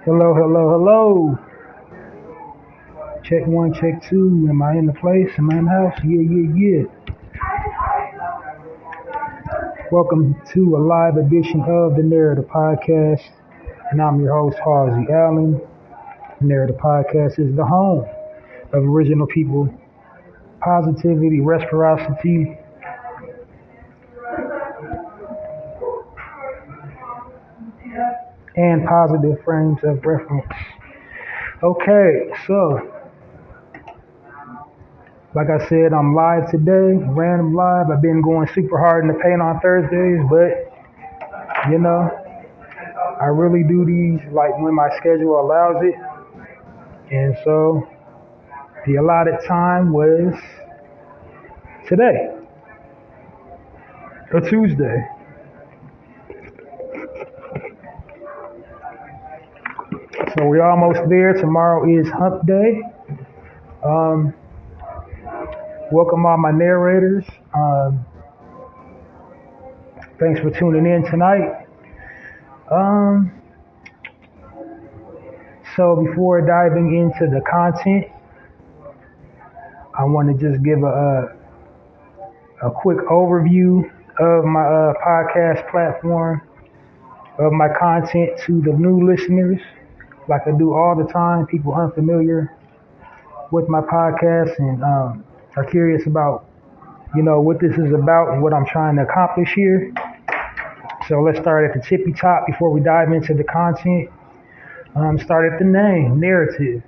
Hello, hello, hello. Check one, check two. Am I in the place? Am I in the house? Yeah. Welcome to a live edition of the Narrator podcast. And I'm your host, Halsey Allen. The Narrator podcast is the home of original people, positivity, reciprocity, and positive frames of reference. Okay, so like I said, I'm live today, random live. I've been going super hard in the paint on Thursdays, but I really do these like when my schedule allows it. And so the allotted time was today, a Tuesday. So we're almost there. Tomorrow is hump day. Welcome all my narrators. Thanks for tuning in tonight. So before diving into the content, I want to just give a quick overview of my podcast platform, of my content to the new listeners, like I do all the time, people unfamiliar with my podcast and are curious about, what this is about and what I'm trying to accomplish here. So let's start at the tippy top before we dive into the content. Start at the name, narrative.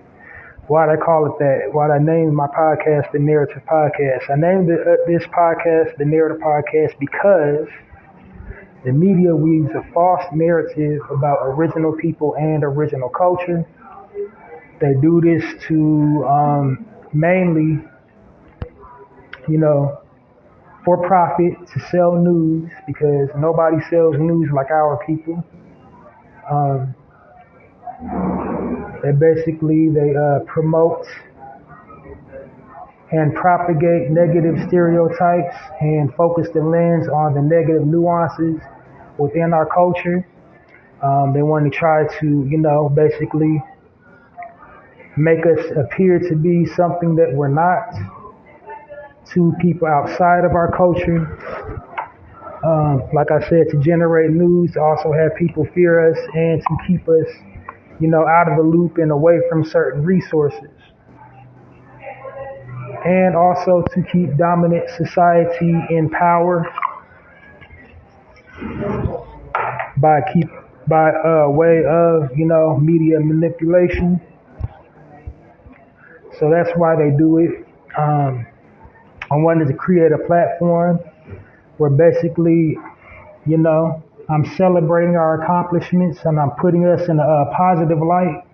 Why'd I call it that? Why'd I name my podcast the Narrative Podcast? I named this podcast the Narrative Podcast because the media weaves a false narrative about original people and original culture. They do this to mainly, for profit, to sell news, because nobody sells news like our people. They promote and propagate negative stereotypes and focus the lens on the negative nuances within our culture. They want to try to, basically make us appear to be something that we're not to people outside of our culture. Like I said, to generate news, to also have people fear us and to keep us, out of the loop and away from certain resources. And also to keep dominant society in power by way of, media manipulation. So that's why they do it. I wanted to create a platform where basically, I'm celebrating our accomplishments and I'm putting us in a positive light.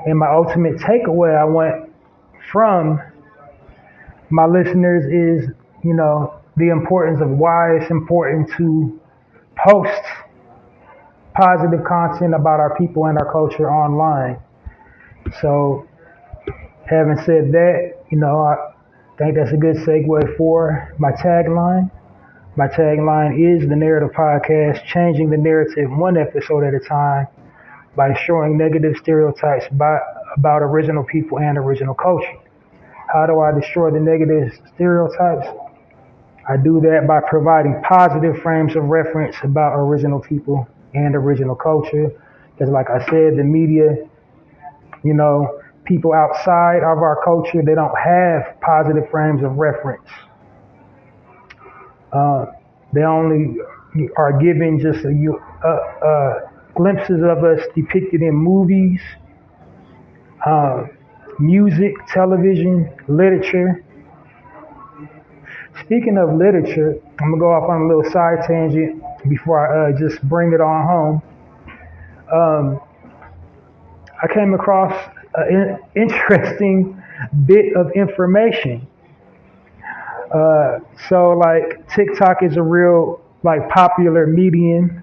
And my ultimate takeaway I want from my listeners is, the importance of why it's important to post positive content about our people and our culture online. So having said that, I think that's a good segue for my tagline. My tagline is the Narrative Podcast, changing the narrative one episode at a time by destroying negative stereotypes about original people and original culture. How do I destroy the negative stereotypes? I do that by providing positive frames of reference about original people and original culture. Because like I said, the media, people outside of our culture, they don't have positive frames of reference. They only are given just glimpses of us depicted in movies, music, television, literature. Speaking of literature, I'm gonna go off on a little side tangent before I just bring it on home. Um, I came across an interesting bit of information. So like TikTok is a real like popular medium.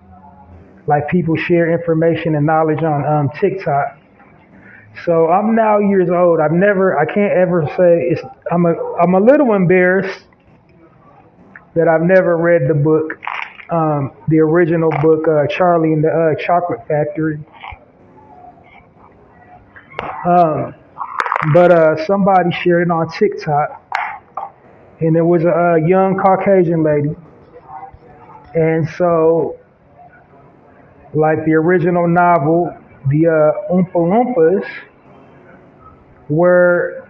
Like people share information and knowledge on TikTok. So I'm now years old. I can't ever say I'm a little embarrassed that I've never read the book, the original book, Charlie and the Chocolate Factory. Um, but somebody shared it on TikTok, and there was a young Caucasian lady, and so like the original novel, the Oompa Loompas were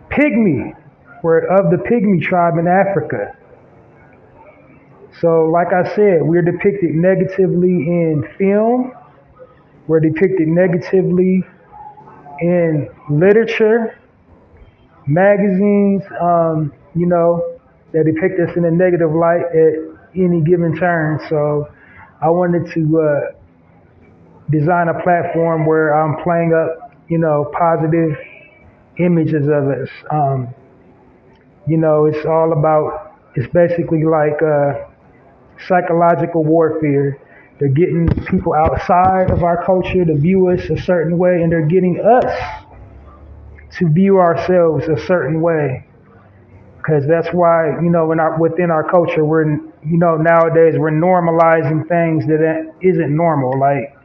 pygmy, were of the pygmy tribe in Africa. So, like I said, we're depicted negatively in film. We're depicted negatively in literature, magazines, that depict us in a negative light at any given turn. So I wanted to design a platform where I'm playing up, positive images of us. It's all about, it's basically like psychological warfare. They're getting people outside of our culture to view us a certain way, and they're getting us to view ourselves a certain way. Because that's why, within our culture, nowadays we're normalizing things that isn't normal. Like,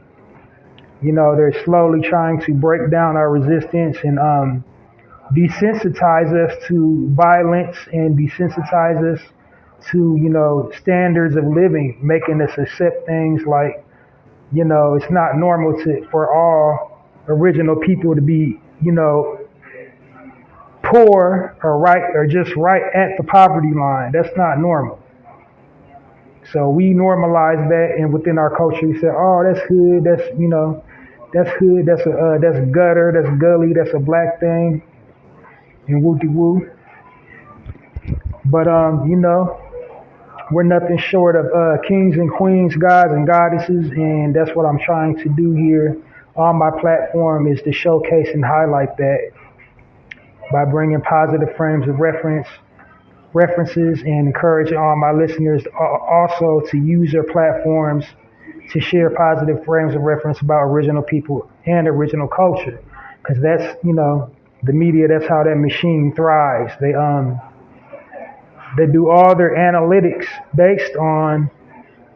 they're slowly trying to break down our resistance and desensitize us to violence and desensitize us to, standards of living, making us accept things like, it's not normal for all original people to be, poor or just right at the poverty line. That's not normal. So we normalize that, and within our culture, we say, "Oh, that's hood. That's hood. That's gutter. That's gully. That's a black thing." And woo de woo. But we're nothing short of kings and queens, gods and goddesses, and that's what I'm trying to do here on my platform is to showcase and highlight that by bringing positive frames of references, and encouraging all my listeners also to use their platforms to share positive frames of reference about original people and original culture, because that's the media. That's how that machine thrives. They do all their analytics based on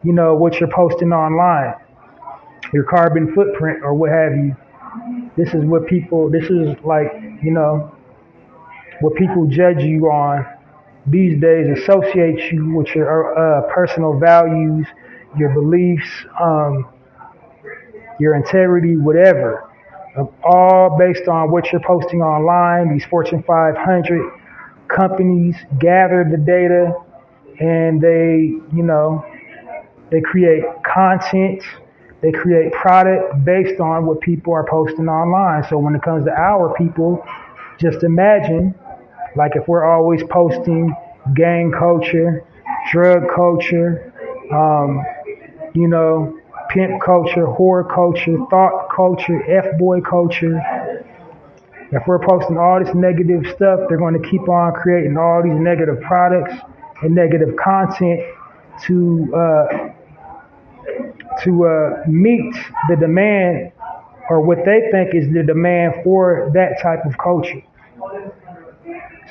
what you're posting online, your carbon footprint or what have you. This is what people. This is like what people judge you on these days, associate you with your personal values, your beliefs, your integrity, whatever, all based on what you're posting online. These Fortune 500 companies gather the data, and they create content, they create product based on what people are posting online. So when it comes to our people, just imagine, like if we're always posting gang culture, drug culture, pimp culture, whore culture, thought culture, F-boy culture. If we're posting all this negative stuff, they're going to keep on creating all these negative products and negative content to meet the demand, or what they think is the demand for that type of culture.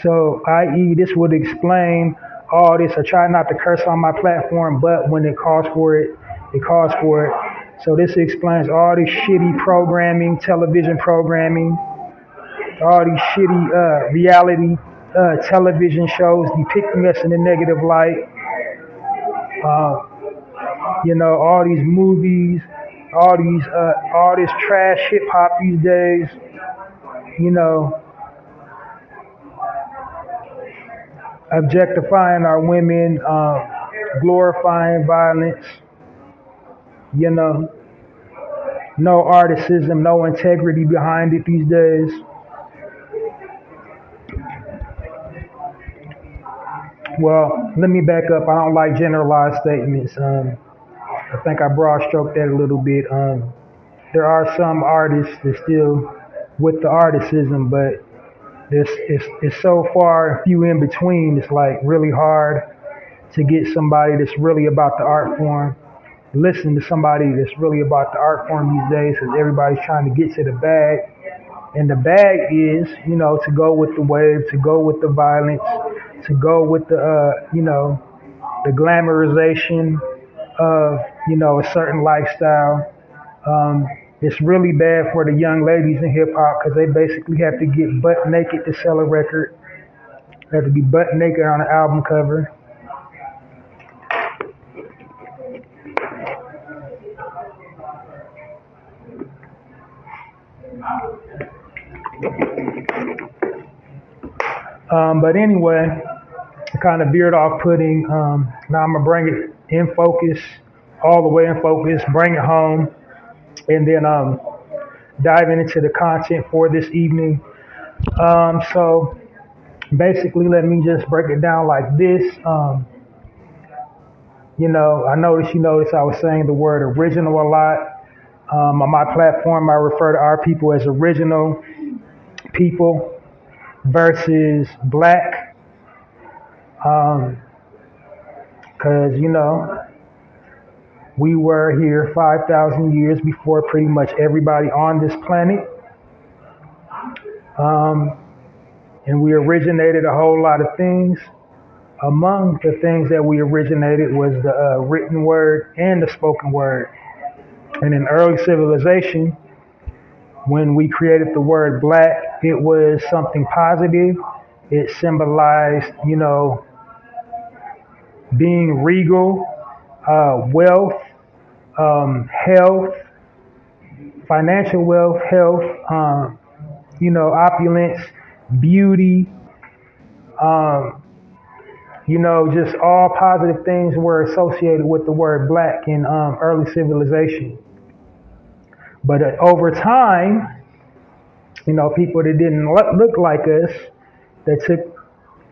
So, i.e., this would explain all this. I try not to curse on my platform, but when it calls for it, it calls for it. So this explains all this shitty programming, television programming, all these shitty reality television shows depicting us in a negative light. All these movies, all this trash hip hop these days. Objectifying our women, glorifying violence. No articism, no integrity behind it these days. Well, let me back up. I don't like generalized statements. I think I broad stroked that a little bit. There are some artists that still with the articism, but it's so far few in between. It's like really hard to get somebody that's really about the art form. Listen to somebody that's really about the art form these days, because everybody's trying to get to the bag. And the bag is, to go with the wave, to go with the violence, to go with the, the glamorization of, a certain lifestyle. It's really bad for the young ladies in hip hop because they basically have to get butt naked to sell a record. They have to be butt naked on an album cover. But anyway, I kind of veered off putting. Now I'm gonna bring it in focus, all the way in focus, bring it home, and then diving into the content for this evening. So basically, let me just break it down like this. I noticed you noticed I was saying the word original a lot. On my platform, I refer to our people as original people versus black. Because, we were here 5,000 years before pretty much everybody on this planet. And we originated a whole lot of things. Among the things that we originated was the written word and the spoken word. And in early civilization, when we created the word black, it was something positive. It symbolized, being regal, wealth, health, financial wealth, health, opulence, beauty, just all positive things were associated with the word black in early civilization. But over time, people that didn't look like us, they took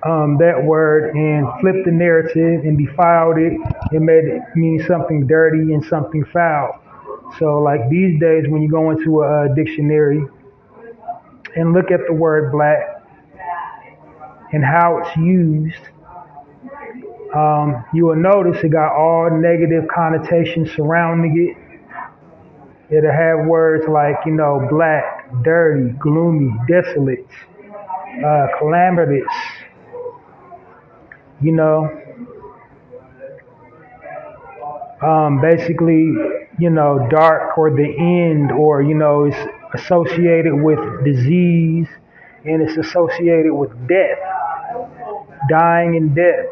that word and flipped the narrative and defiled it and made it mean something dirty and something foul. So like these days when you go into a dictionary and look at the word black and how it's used, you will notice it got all negative connotations surrounding it. It'll have words like, black, dirty, gloomy, desolate, calamitous, basically, dark or the end, or, it's associated with disease and it's associated with death, dying and death.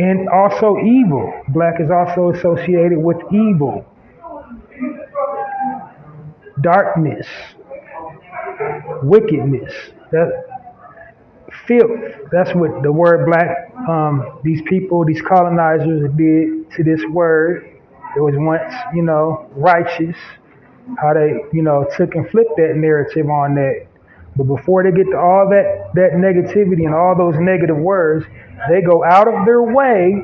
And also evil. Black is also associated with evil, darkness, wickedness, that filth. That's what the word black, these people, these colonizers did to this word. It was once, righteous, how they, took and flipped that narrative on that. But before they get to all that negativity and all those negative words, they go out of their way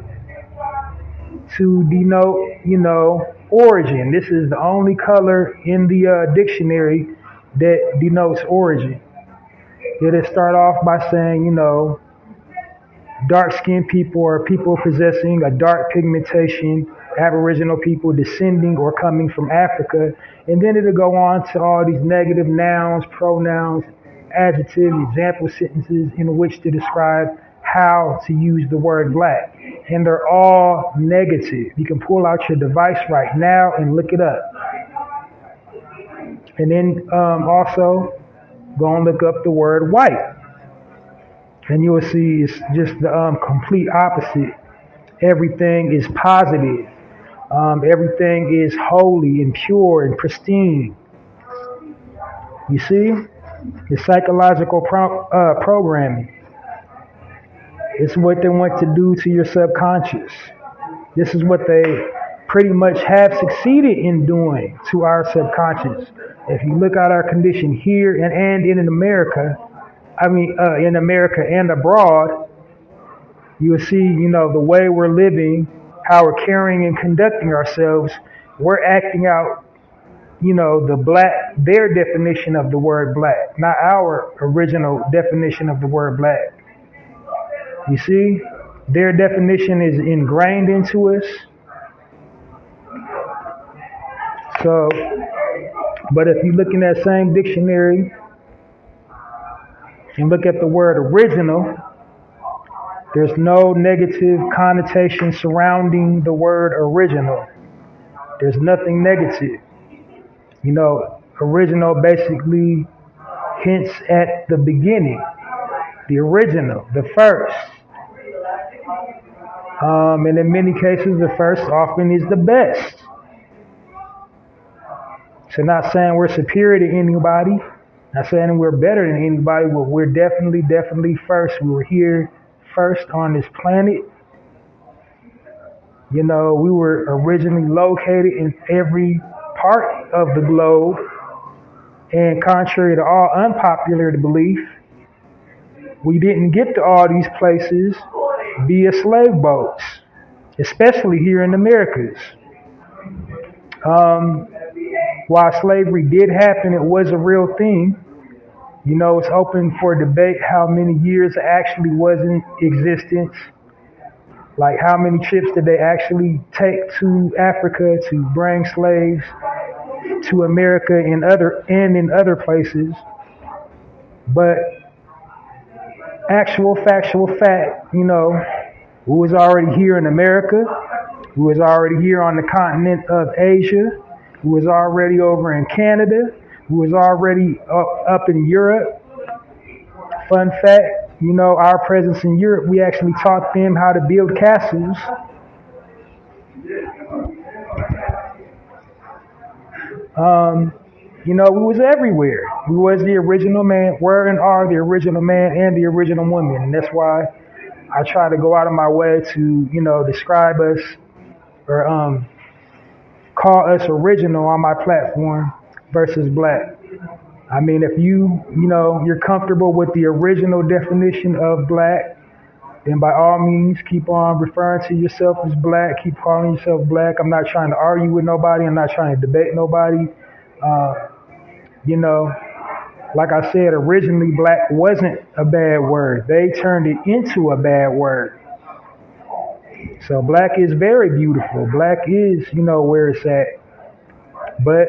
to denote, origin. This is the only color in the dictionary that denotes origin. It'll start off by saying, dark-skinned people are people possessing a dark pigmentation, Aboriginal people descending or coming from Africa. And then it'll go on to all these negative nouns, pronouns, adjectives, example sentences in which to describe how to use the word black. And they're all negative. You can pull out your device right now and look it up. And then also go and look up the word white. And you will see it's just the complete opposite. Everything is positive. Everything is holy and pure and pristine. You see? The psychological programming. It's what they want to do to your subconscious. This is what they pretty much have succeeded in doing to our subconscious. If you look at our condition here and in America, in America and abroad, you will see, the way we're living, how we're carrying and conducting ourselves. We're acting out, their definition of the word black, not our original definition of the word black. You see, their definition is ingrained into us. So, but if you look in that same dictionary and look at the word original, there's no negative connotation surrounding the word original. There's nothing negative. Original basically hints at the beginning, the original, the first. And in many cases, the first often is the best. So not saying we're superior to anybody, not saying we're better than anybody, but we're definitely first. We were here first on this planet. We were originally located in every part of the globe. And contrary to all unpopular belief, we didn't get to all these places via slave boats, especially here in the Americas. While slavery did happen, it was a real thing. It's open for debate how many years it actually was in existence. Like how many trips did they actually take to Africa to bring slaves to America and in other places. But factual fact, we was already here in America. We was already here on the continent of Asia. We was already over in Canada. We was already up in Europe. Fun fact, our presence in Europe, we actually taught them how to build castles. We was everywhere. We was the original man, were and are the original man and the original woman. And that's why I try to go out of my way to, describe us or call us original on my platform versus black. If you're comfortable with the original definition of black, then by all means, keep on referring to yourself as black. Keep calling yourself black. I'm not trying to argue with nobody. I'm not trying to debate nobody. Like I said, originally black wasn't a bad word. They turned it into a bad word. So black is very beautiful. Black is, where it's at. But,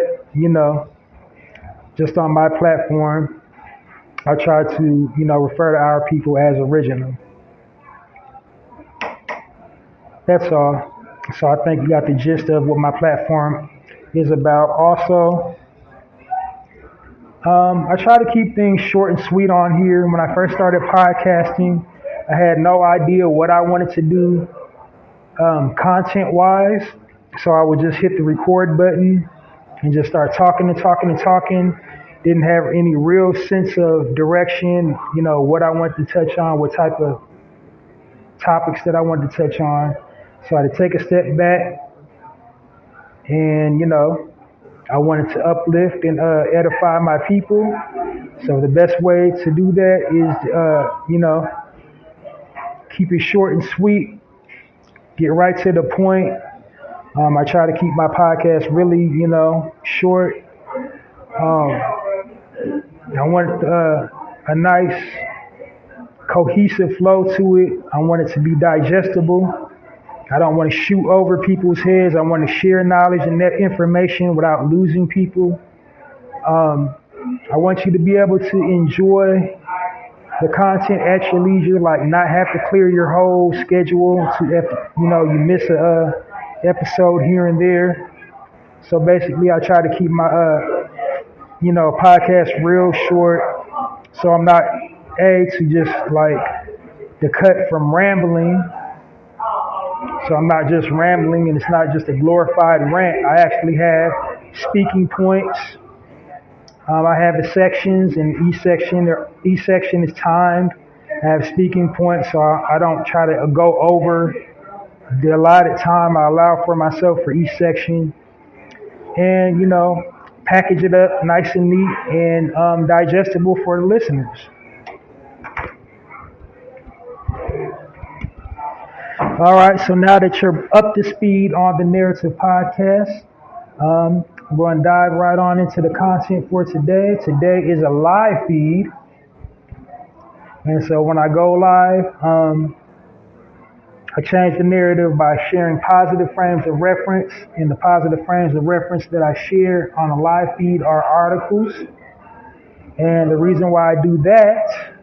just on my platform, I try to, refer to our people as original. That's all. So I think you got the gist of what my platform is about. Also, I try to keep things short and sweet on here. When I first started podcasting, I had no idea what I wanted to do content-wise. So I would just hit the record button and just start talking. Didn't have any real sense of direction, what I wanted to touch on, what type of topics that I wanted to touch on. So I had to take a step back and, I wanted to uplift and edify my people. So the best way to do that is, keep it short and sweet, get right to the point. I try to keep my podcast really, short. I want a nice, cohesive flow to it. I want it to be digestible. I don't want to shoot over people's heads. I want to share knowledge and that information without losing people. I want you to be able to enjoy the content at your leisure, like not have to clear your whole schedule if you miss a episode here and there. So basically, I try to keep my podcast real short, so I'm not to just like the cut from rambling. So I'm not just rambling, and it's not just a glorified rant. I actually have speaking points. I have the sections, and each section is timed. I have speaking points, so I don't try to go over the allotted time I allow for myself for each section. And, package it up nice and neat and digestible for the listeners. All right, so now that you're up to speed on the Narrative podcast, I'm going to dive right on into the content for today. Today is a live feed, and so when I go live, I change the narrative by sharing positive frames of reference, and the positive frames of reference that I share on a live feed are articles. And the reason why I do that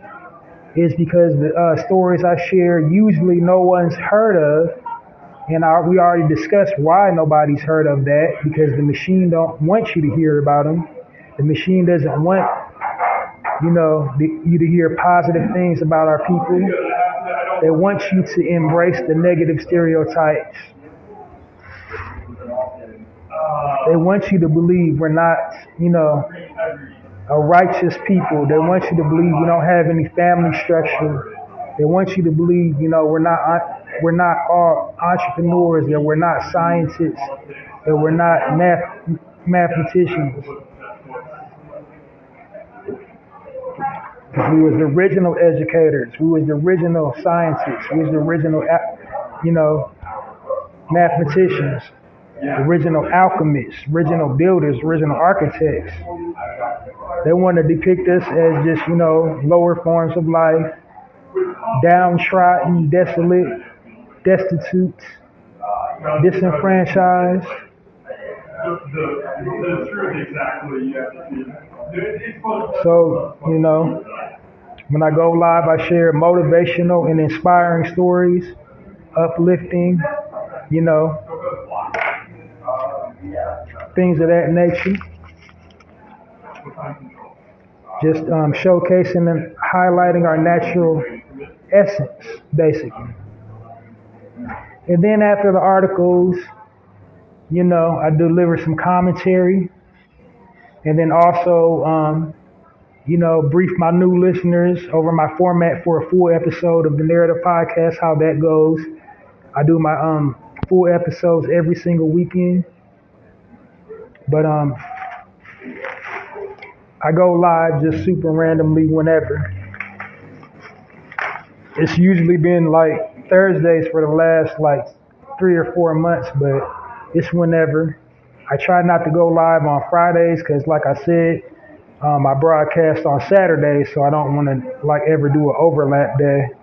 is because the stories I share usually no one's heard of, and we already discussed why nobody's heard of that, because the machine don't want you to hear about them. The machine doesn't want, you to hear positive things about our people. They want you to embrace the negative stereotypes. They want you to believe we're not, a righteous people. They want you to believe we don't have any family structure. They want you to believe, we're not all entrepreneurs, that we're not scientists, that we're not mathematicians. We was the original educators. We was the original scientists. We was the original, mathematicians, original alchemists, original builders, original architects. They want to depict us as just, lower forms of life, downtrodden, desolate, destitute, disenfranchised. So, when I go live, I share motivational and inspiring stories, uplifting, things of that nature. Just showcasing and highlighting our natural essence, basically. And then after the articles, I deliver some commentary, and then also, brief my new listeners over my format for a full episode of the Narrator podcast, how that goes. I do my full episodes every single weekend, but I go live just super randomly whenever. It's usually been like Thursdays for the last 3 or 4 months, but it's whenever. I try not to go live on Fridays because, like I said, I broadcast on Saturdays, so I don't want to ever do an overlap day.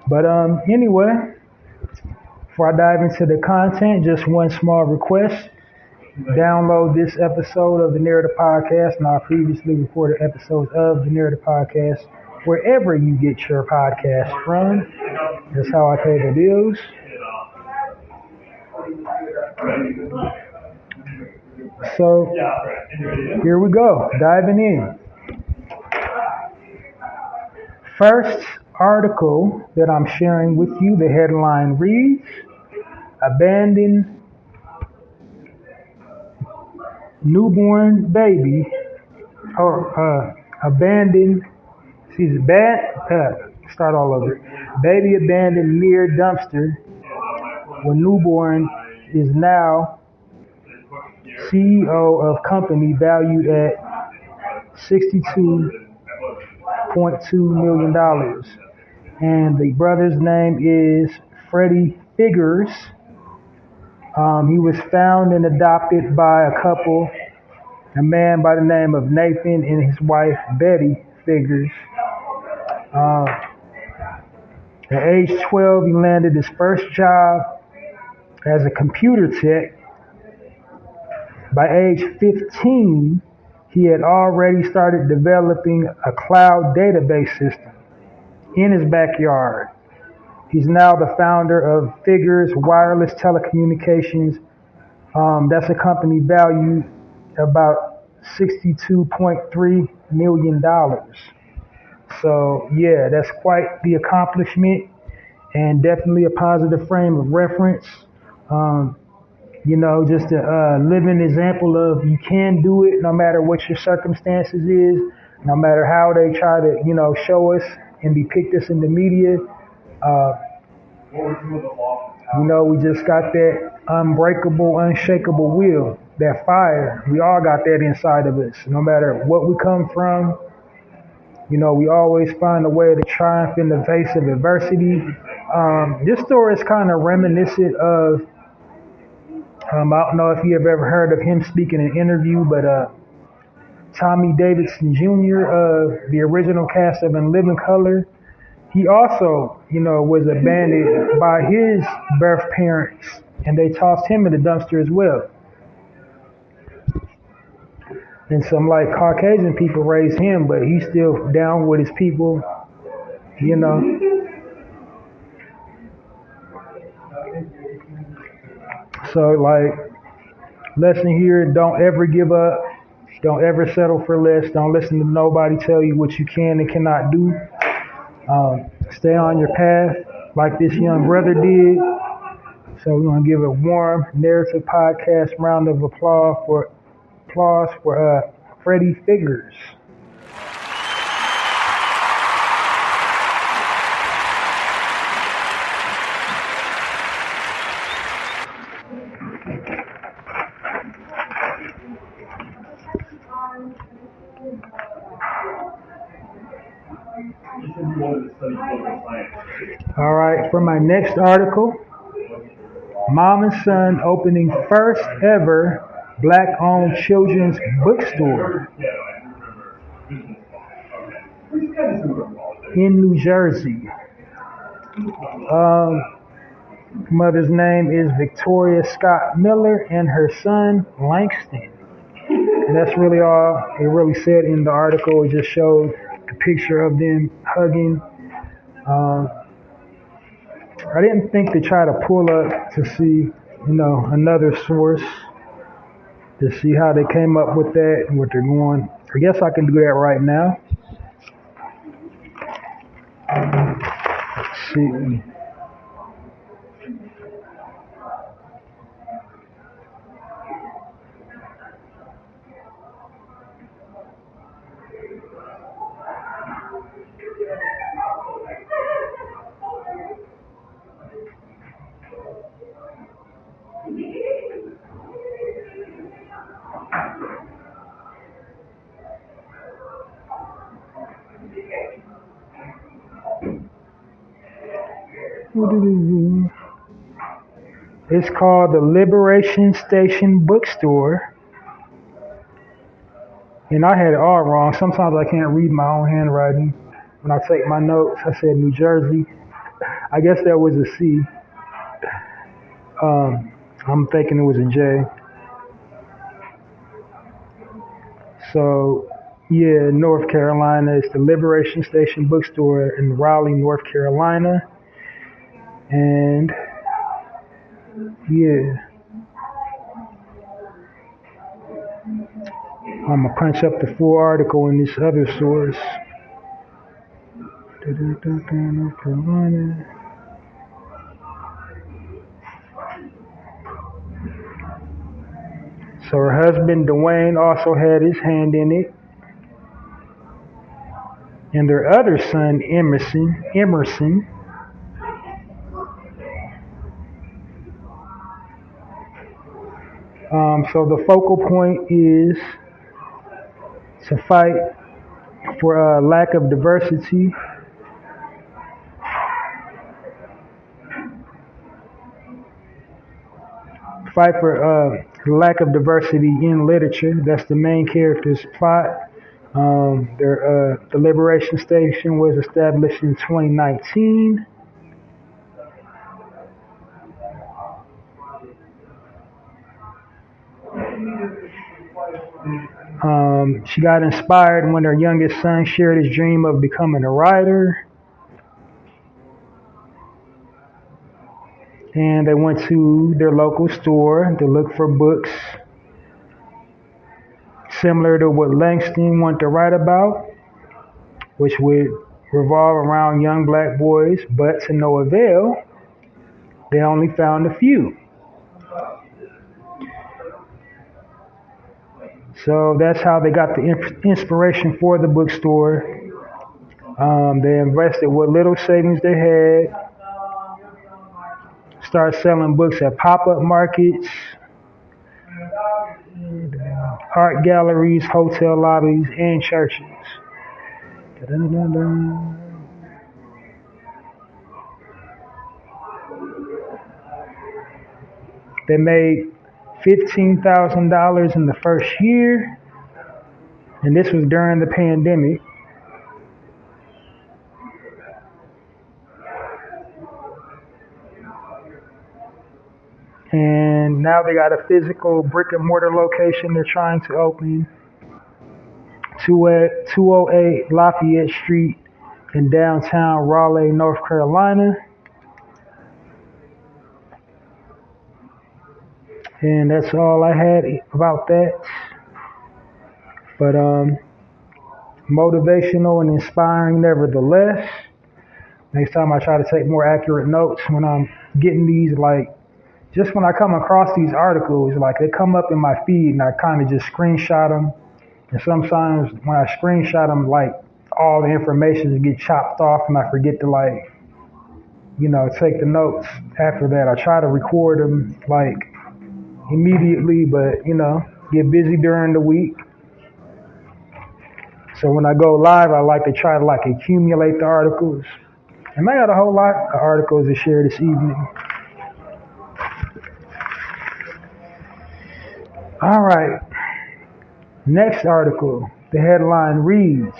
But anyway, before I dive into the content, just one small request. Download this episode of the Narrator Podcast and our previously recorded episodes of the Narrator Podcast wherever you get your podcast from. That's how I pay the bills. So here we go, diving in. First article that I'm sharing with you, the headline reads, Abandoned Newborn Baby, or abandoned, start all over. Baby abandoned near dumpster when newborn is now CEO of company valued at $62.2 million. And the brother's name is Freddie Figures. He was found and adopted by a couple, a man by the name of Nathan and his wife Betty Figures. At age 12, he landed his first job as a computer tech. By age 15, he had already started developing a cloud database system in his backyard. He's now the founder of Figures Wireless Telecommunications. That's a company valued about $62.3 million. So yeah, that's quite the accomplishment and definitely a positive frame of reference. Just a living example of you can do it no matter what your circumstances is, no matter how they try to, show us and depict us in the media. We just got that unbreakable, unshakable will, that fire. We all got that inside of us. No matter what we come from, We always find a way to triumph in the face of adversity. This story is kind of reminiscent of, I don't know if you have ever heard of him speaking in an interview, but Tommy Davidson Jr., the original cast of In Living Color, he also, was abandoned by his birth parents, and they tossed him in the dumpster as well. And some like Caucasian people raised him, but he's still down with his people, So like, lesson here, don't ever give up. Don't ever settle for less. Don't listen to nobody tell you what you can and cannot do. Stay on your path like this young brother did. So we're going to give a warm Narrative Podcast round of applause for Freddie Figures. All right, for my next article, Mom and Son opening first ever Black-owned children's bookstore in New Jersey. Mother's name is Victoria Scott Miller and her son Langston. And that's really all it really said in the article. It just showed the picture of them hugging. I didn't think to try to pull up to see, another source to see how they came up with that and what they're going. I guess I can do that right now. Let's see. It's called the Liberation Station Bookstore. And I had it all wrong. Sometimes I can't read my own handwriting. When I take my notes, I said New Jersey. I guess that was a C. I'm thinking it was a J. So, yeah, North Carolina. It's the Liberation Station Bookstore in Raleigh, North Carolina. And, yeah. I'm going to punch up the full article in this other source. North Carolina. So her husband, Dwayne, also had his hand in it. And their other son, Emerson. So the focal point is to fight for a lack of diversity. Fight for lack of diversity in literature. That's the main character's plot. The Liberation Station was established in 2019. She got inspired when her youngest son shared his dream of becoming a writer. And they went to their local store to look for books similar to what Langston wanted to write about, which would revolve around young black boys, but to no avail. They only found a few. So that's how they got the inspiration for the bookstore. They invested what little savings they had, started selling books at pop-up markets, art galleries, hotel lobbies, and churches. Da-da-da-da. They made $15,000 in the first year, and this was during the pandemic. And now they got a physical brick and mortar location they're trying to open, 208 Lafayette Street in downtown Raleigh, North Carolina. And that's all I had about that. But motivational and inspiring nevertheless. Next time I try to take more accurate notes when I'm getting these, like, just when I come across these articles, like they come up in my feed and I kind of just screenshot them. And sometimes when I screenshot them, like all the information get chopped off and I forget to like, take the notes after that. I try to record them like immediately, but get busy during the week. So when I go live, I like to try to like accumulate the articles. And I got a whole lot of articles to share this evening. All right. Next article. The headline reads,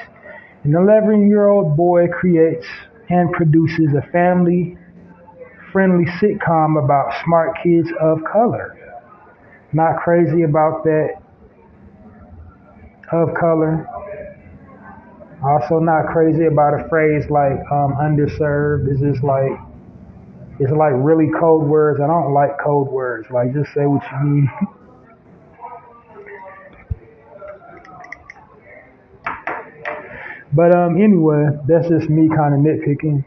an 11-year-old boy creates and produces a family-friendly sitcom about smart kids of color. Not crazy about that, of color. Also not crazy about a phrase like underserved. It's just like, it's like really code words. I don't like code words. Like just say what you mean. But anyway, that's just me kind of nitpicking.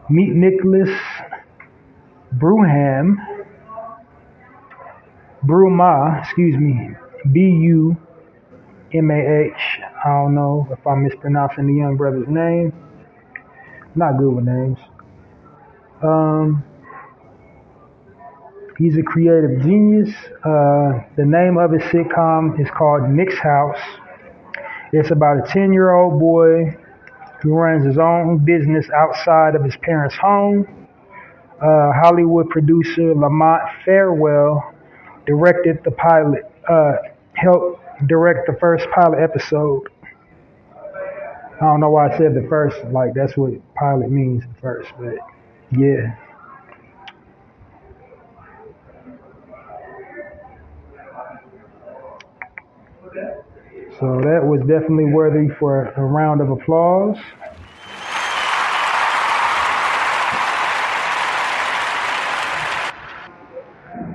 Meet Nicholas Brumah, Bumah. I don't know if I'm mispronouncing the young brother's name. Not good with names. He's a creative genius. The name of his sitcom is called Nick's House. It's about a 10-year-old boy who runs his own business outside of his parents' home. Hollywood producer Lamont Farewell directed the pilot, helped direct the first pilot episode. I don't know why I said the first, like that's what pilot means, the first, but yeah. So that was definitely worthy for a round of applause.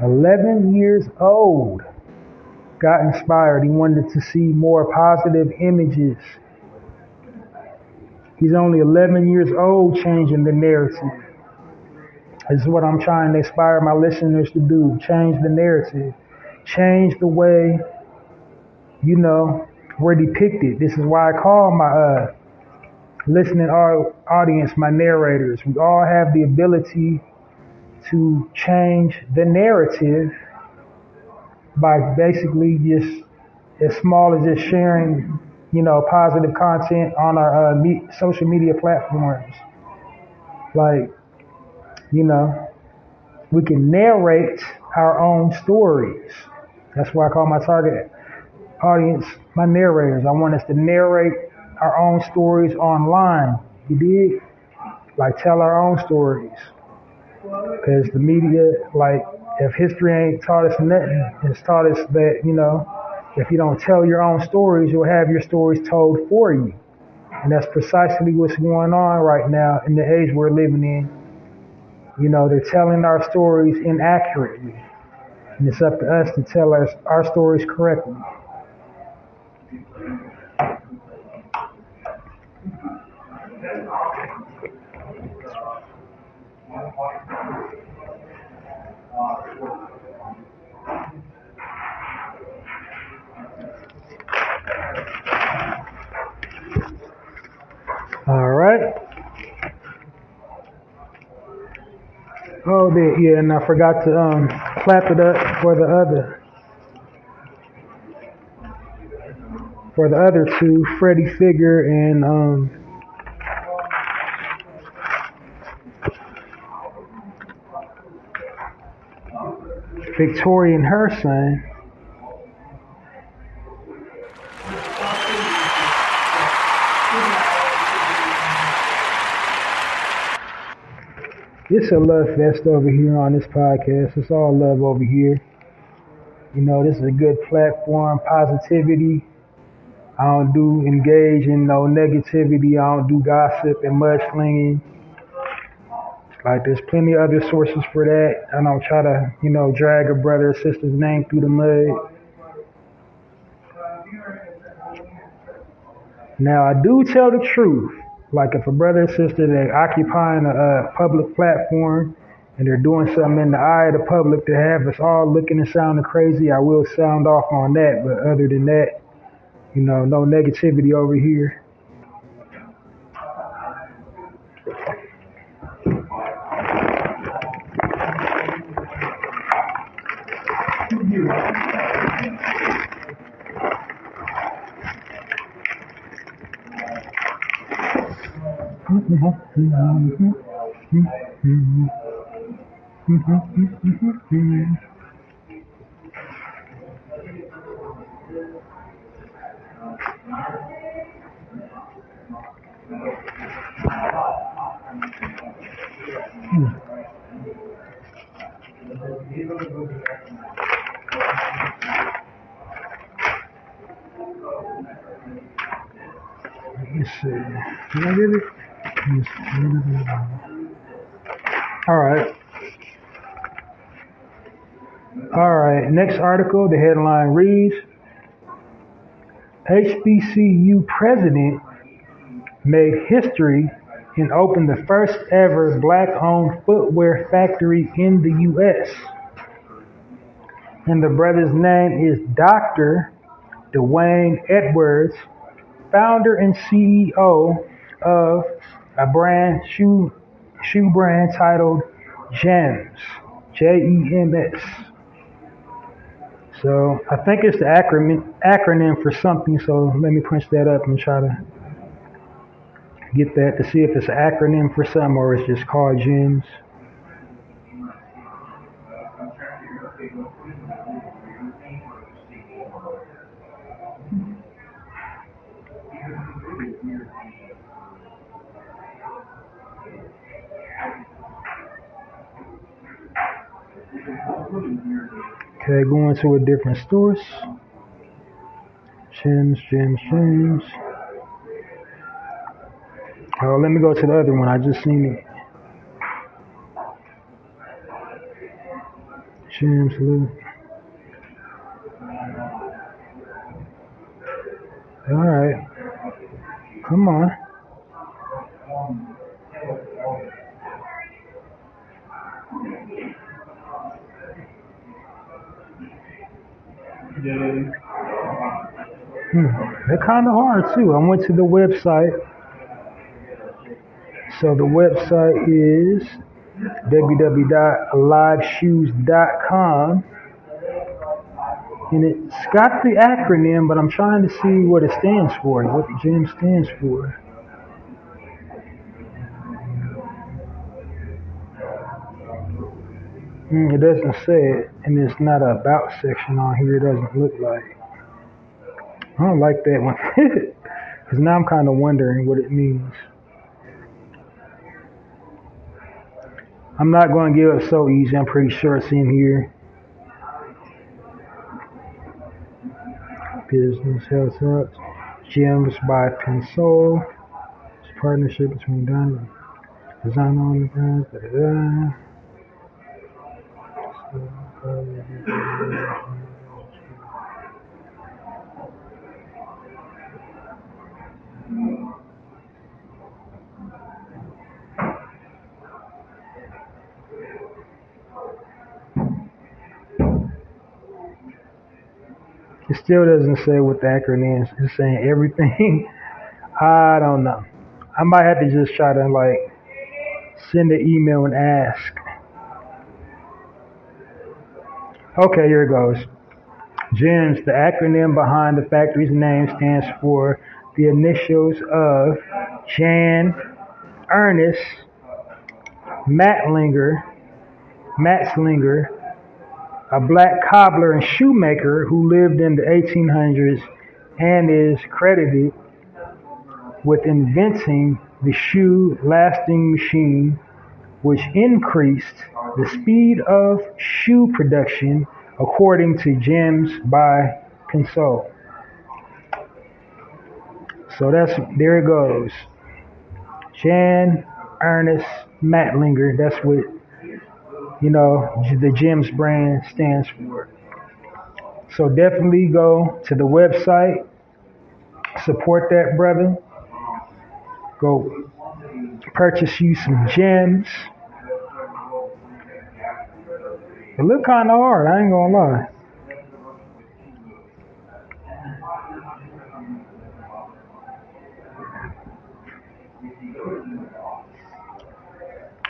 "11 years old, got inspired. He wanted to see more positive images. He's only 11 years old, changing the narrative. This is what I'm trying to inspire my listeners to do. Change the narrative. Change the way, we're depicted. This is why I call my listening audience my narrators. We all have the ability to change the narrative by basically just as small as just sharing, positive content on our social media platforms. Like, we can narrate our own stories. That's why I call my target audience my narrators. I want us to narrate our own stories online. You dig? Like tell our own stories. Because the media, like, if history ain't taught us nothing, it's taught us that, if you don't tell your own stories, you'll have your stories told for you. And that's precisely what's going on right now in the age we're living in. They're telling our stories inaccurately. And it's up to us to tell our stories correctly. All right. Oh, yeah, and I forgot to clap it up for the other. for the other two, Freddie Figure and Victoria and her son. It's a love fest over here on this podcast. It's all love over here. You know, this is a good platform, positivity. I don't do engage in no negativity. I don't do gossip and mudslinging. Like, there's plenty of other sources for that. I don't try to, drag a brother or sister's name through the mud. Now, I do tell the truth. Like, if a brother or sister, they occupying a public platform and they're doing something in the eye of the public to have us all looking and sounding crazy, I will sound off on that. But other than that, no negativity over here. Let's see. Did I get it? All right. Next article, the headline reads, HBCU president made history and opened the first ever black-owned footwear factory in the U.S. And the brother's name is Dr. Dwayne Edwards, founder and CEO of a shoe brand titled GEMS, Jems. So I think it's the acronym for something. So let me punch that up and try to get that to see if it's an acronym for something or it's just called GEMS. Okay, going to a different source. Gems. Oh, let me go to the other one. I just seen it. Gems, look. All right. Come on. They're kind of hard too. I went to the website. So the website is www.liveshoes.com, and it's got the acronym, but I'm trying to see what it stands for, what the GEM stands for. It doesn't say it, and it's not an about section on here. It doesn't look like. I don't like that one, because now I'm kind of wondering what it means. I'm not going to give up so easy. I'm pretty sure it's in here. Business Health Hubs. Gems by Pensole. It's a partnership between Diamond Design on the brands. It still doesn't say what the acronym is. It's saying everything. I don't know. I might have to just try to send an email and ask. Okay, here it goes. GEMS, the acronym behind the factory's name, stands for the initials of Jan Ernest Matlinger, Matzlinger, a black cobbler and shoemaker who lived in the 1800s and is credited with inventing the shoe lasting machine, which increased the speed of shoe production, according to Gems by Console. So there it goes. Jan Ernest Matlinger. That's what the Gems brand stands for. So definitely go to the website, support that brother. Go purchase you some gems. It look kind of hard, I ain't gonna lie.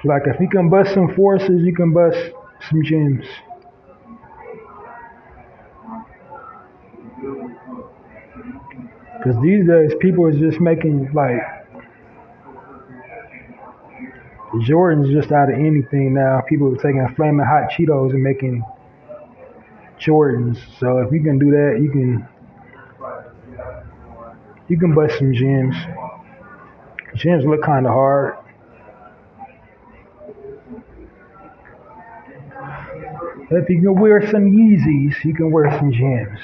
Like if you can bust some forces, you can bust some gems. Because these days people is just making like Jordan's just out of anything now. People are taking flaming hot Cheetos and making Jordans. So if you can do that, you can bust some gems. Gems look kind of hard. If you can wear some Yeezys, you can wear some gems.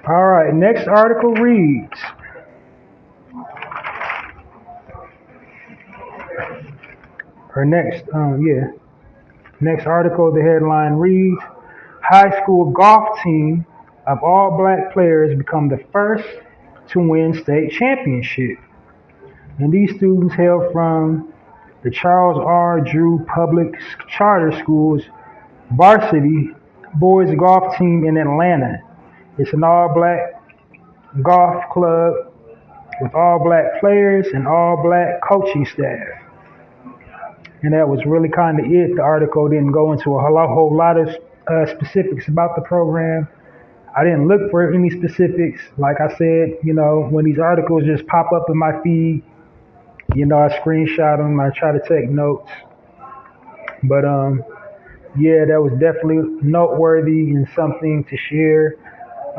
All right, next article reads, next article, the headline reads, high school golf team of all black players become the first to win state championship. And these students hail from the Charles R. Drew Public Charter School's varsity boys golf team in Atlanta. It's an all-black golf club with all-black players and all-black coaching staff. And that was really kind of it. The article didn't go into a whole lot of specifics about the program. I didn't look for any specifics. Like I said, when these articles just pop up in my feed, I screenshot them. I try to take notes. But that was definitely noteworthy and something to share.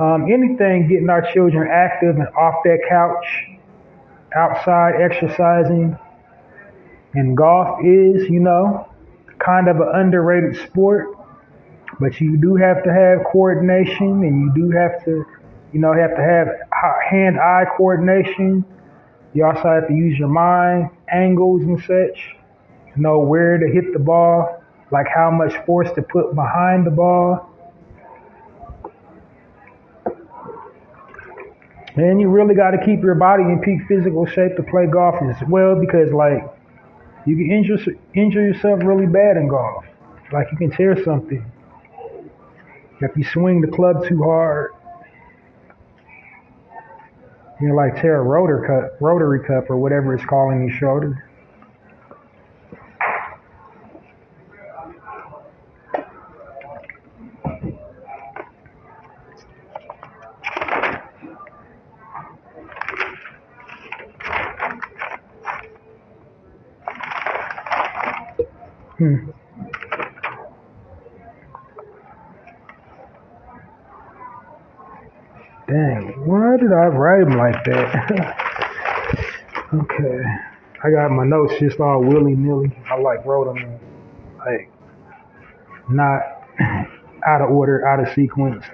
Anything getting our children active and off that couch, outside exercising, and golf is, kind of an underrated sport. But you do have to have coordination, and you do have to, have hand-eye coordination. You also have to use your mind, angles and such, know where to hit the ball, like how much force to put behind the ball. And you really got to keep your body in peak physical shape to play golf as well, because you can injure yourself really bad in golf. Like you can tear something if you swing the club too hard. Like tear a rotary cup or whatever it's called in your shoulder. Dang, why did I write them like that? Okay, I got my notes just all willy-nilly. I wrote them not out of order, out of sequence.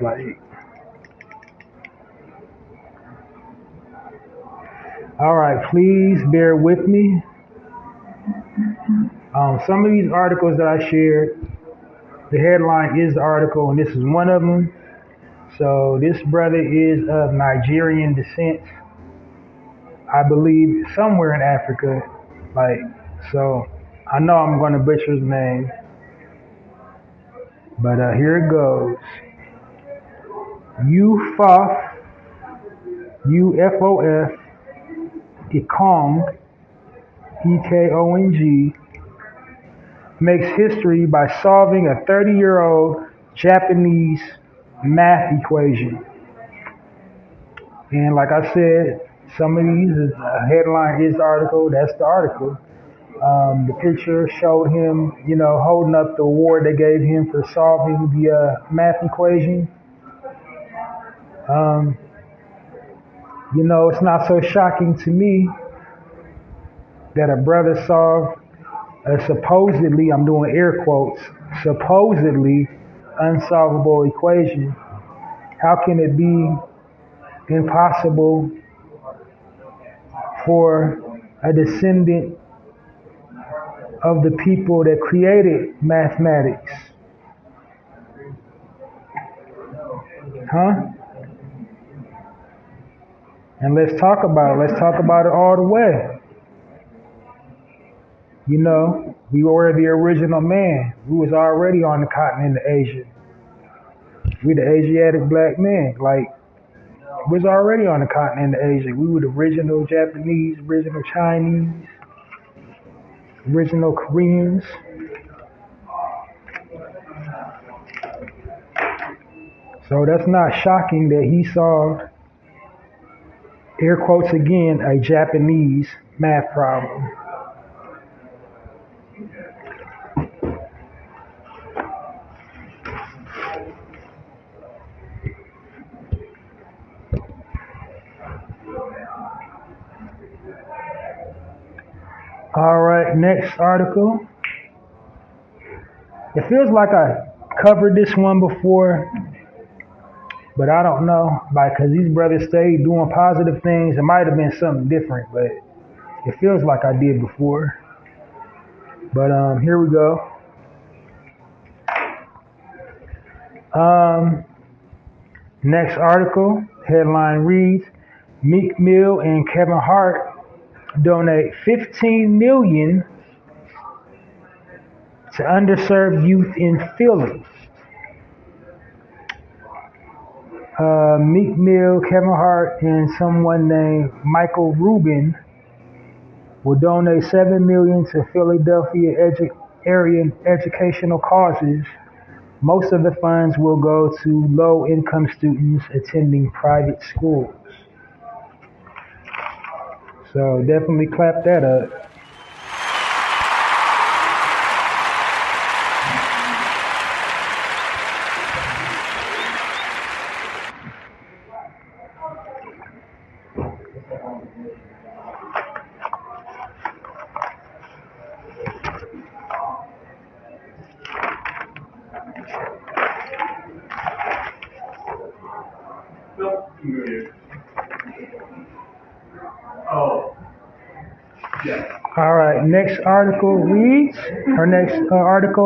All right, please bear with me. Some of these articles that I shared, the headline is the article, and this is one of them. So this brother is of Nigerian descent, I believe somewhere in Africa. So I know I'm going to butcher his name, but here it goes. Yusuf UFOF Ekong, EKONG, makes history by solving a 30-year-old Japanese math equation. And like I said, some of these, headline is the article, that's the article. The picture showed him, holding up the award they gave him for solving the math equation. It's not so shocking to me that a brother solved a supposedly, I'm doing air quotes, supposedly unsolvable equation. How can it be impossible for a descendant of the people that created mathematics? Huh? And let's talk about it. Let's talk about it all the way. We were the original man. We was already on the continent of Asia. We the Asiatic black man. We was already on the continent of Asia. We were the original Japanese, original Chinese, original Koreans. So that's not shocking that he solved, air quotes again, a Japanese math problem. All right, next article. It feels like I covered this one before, but I don't know, because these brothers stayed doing positive things. It might have been something different, but it feels like I did before. But here we go. Next article, headline reads, Meek Mill and Kevin Hart donate $15 million to underserved youth in Philly. Meek Mill, Kevin Hart, and someone named Michael Rubin will donate $7 million to Philadelphia area educational causes. Most of the funds will go to low-income students attending private schools. So definitely clap that up. All right, next article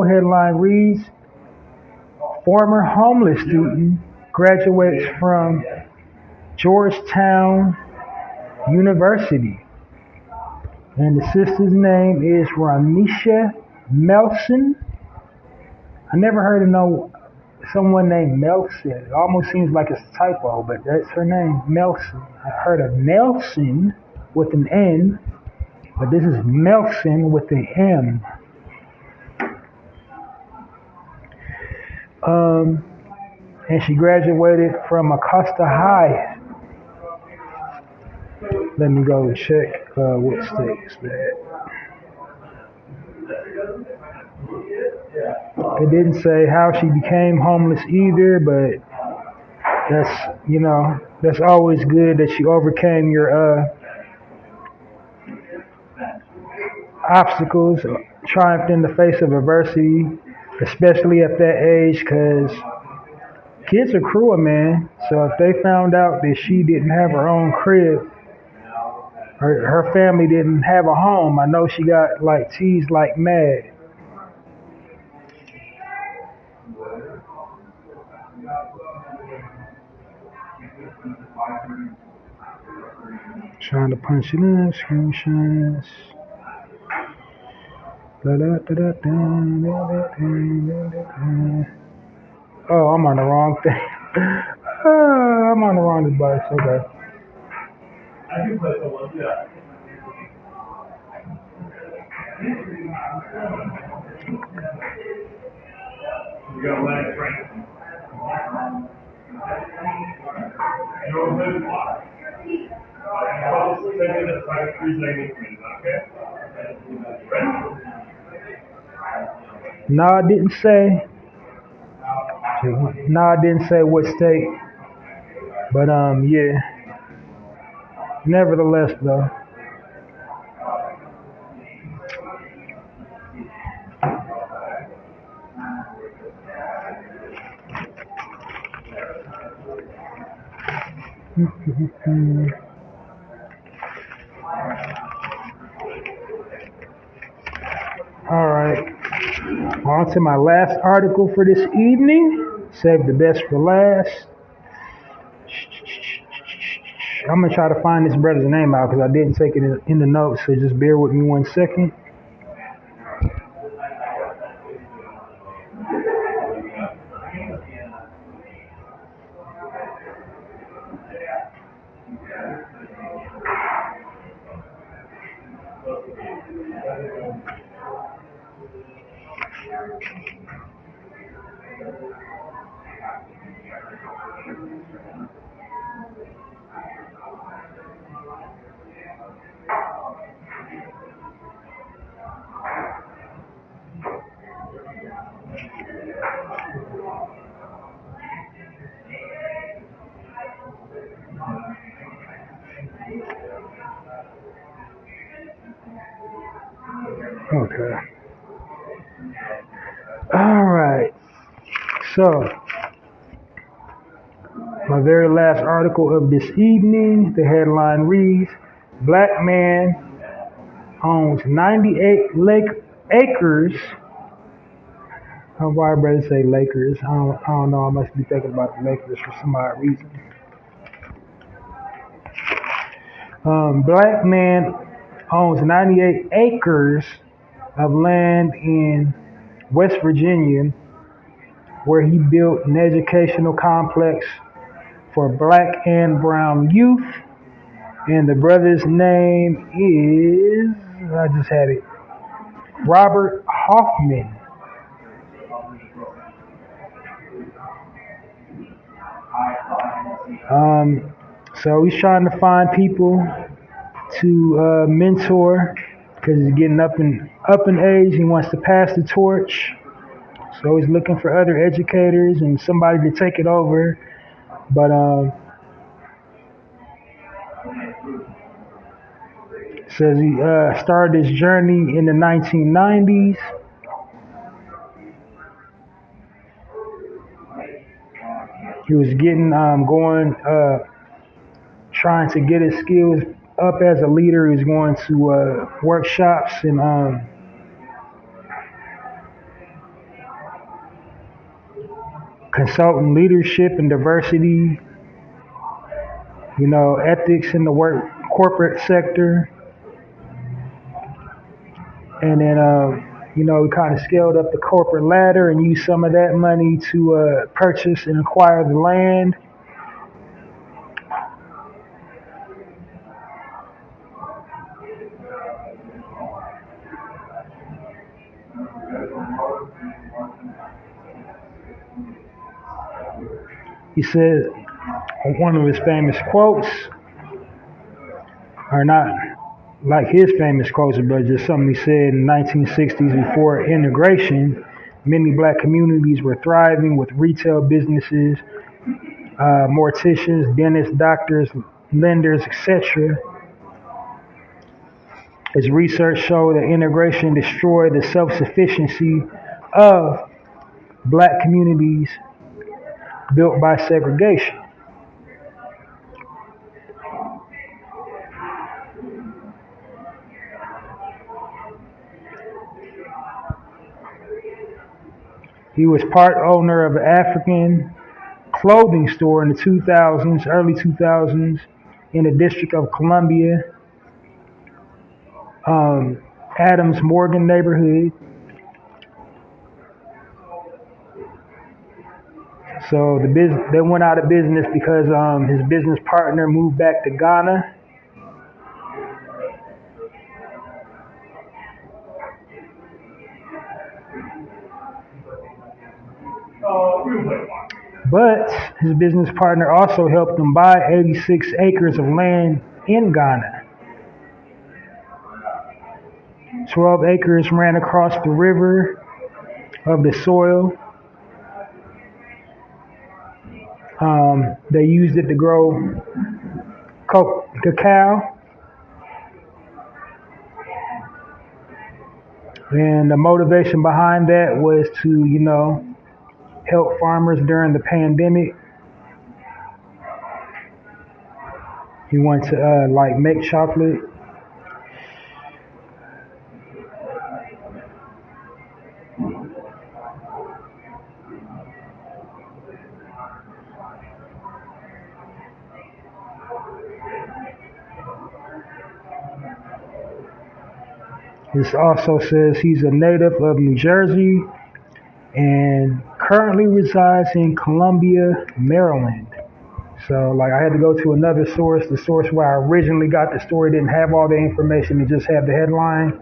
headline reads, former homeless student graduates from Georgetown University. And the sister's name is Ramisha Melson. I never heard of someone named Melson. It almost seems like it's a typo, but that's her name, Melson. I heard of Nelson with an N, but this is Melson with an M. And she graduated from Acosta High. Let me go check what state is that. It didn't say how she became homeless either, but that's always good that you overcame your obstacles, triumphed in the face of adversity, especially at that age, because kids are cruel, man. So if they found out that she didn't have her own crib, her family didn't have a home, I know she got teased like mad. Trying to punch it in, screenshots. Oh, I'm on the wrong thing. I'm on the wrong device. Okay. No, I didn't say. No, I didn't say what state. But yeah. Nevertheless, though. All right. On to my last article for this evening. Save the best for last. I'm gonna try to find this brother's name out because I didn't take it in the notes. So just bear with me 1 second. Okay. All right. So my very last article of this evening. The headline reads: Black man owns 98 acres. Why brother say Lakers? I don't know. I must be thinking about the Lakers for some odd reason. Black man owns 98 acres of land in West Virginia where he built an educational complex for black and brown youth. And the brother's name is, I just had it, Robert Hoffman. So he's trying to find people to mentor because he's getting up in age. He wants to pass the torch. So he's looking for other educators and somebody to take it over. But says he started his journey in the 1990s. He was getting going, trying to get his skills up as a leader. He was going to workshops and consulting leadership and diversity, ethics in the corporate sector. And then, we kind of scaled up the corporate ladder and used some of that money to purchase and acquire the land. He said, one of his famous quotes, or not like his famous quotes, but just something he said in the 1960s before integration, many black communities were thriving with retail businesses, morticians, dentists, doctors, lenders, etc. His research showed that integration destroyed the self-sufficiency of black communities built by segregation. He was part owner of an African clothing store in the 2000s, early 2000s, in the District of Columbia, Adams Morgan neighborhood. So they went out of business because his business partner moved back to Ghana, But his business partner also helped him buy 86 acres of land in Ghana. 12 acres ran across the river of the soil. They used it to grow cacao. And the motivation behind that was to, help farmers during the pandemic. He wanted to make chocolate. This also says he's a native of New Jersey and currently resides in Columbia, Maryland. So I had to go to another source. The source where I originally got the story didn't have all the information, it just had the headline.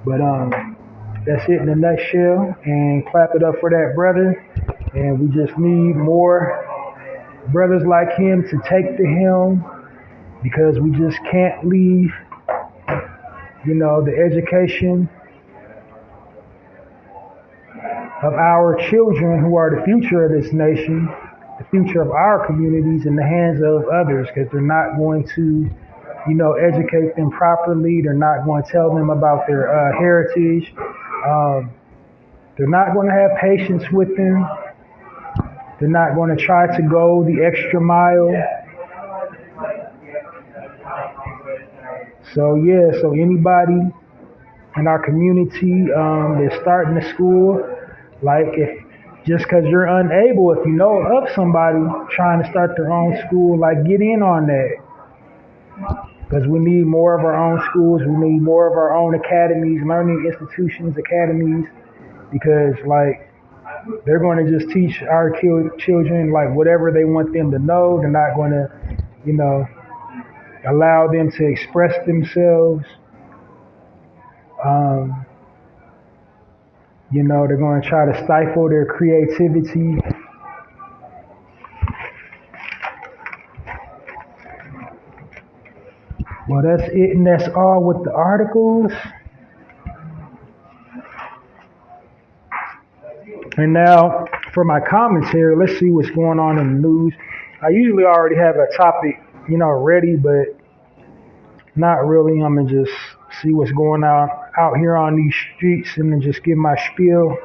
But that's it in a nutshell. And clap it up for that brother. And we just need more brothers like him to take the helm, because we just can't leave, the education of our children, who are the future of this nation, the future of our communities, in the hands of others, because they're not going to, educate them properly. They're not going to tell them about their heritage. They're not going to have patience with them. They're not going to try to go the extra mile. So anybody in our community that's starting a school, if just because you're unable, if you know of somebody trying to start their own school, get in on that. Because we need more of our own schools. We need more of our own academies, learning institutions, academies. Because they're going to just teach our children whatever they want them to know. They're not going to, allow them to express themselves. They're going to try to stifle their creativity. Well, that's it, and that's all with the articles. And now for my commentary, let's see what's going on in the news. I usually already have a topic, ready, but not really. I'm going to just see what's going on out here on these streets and then just give my spiel.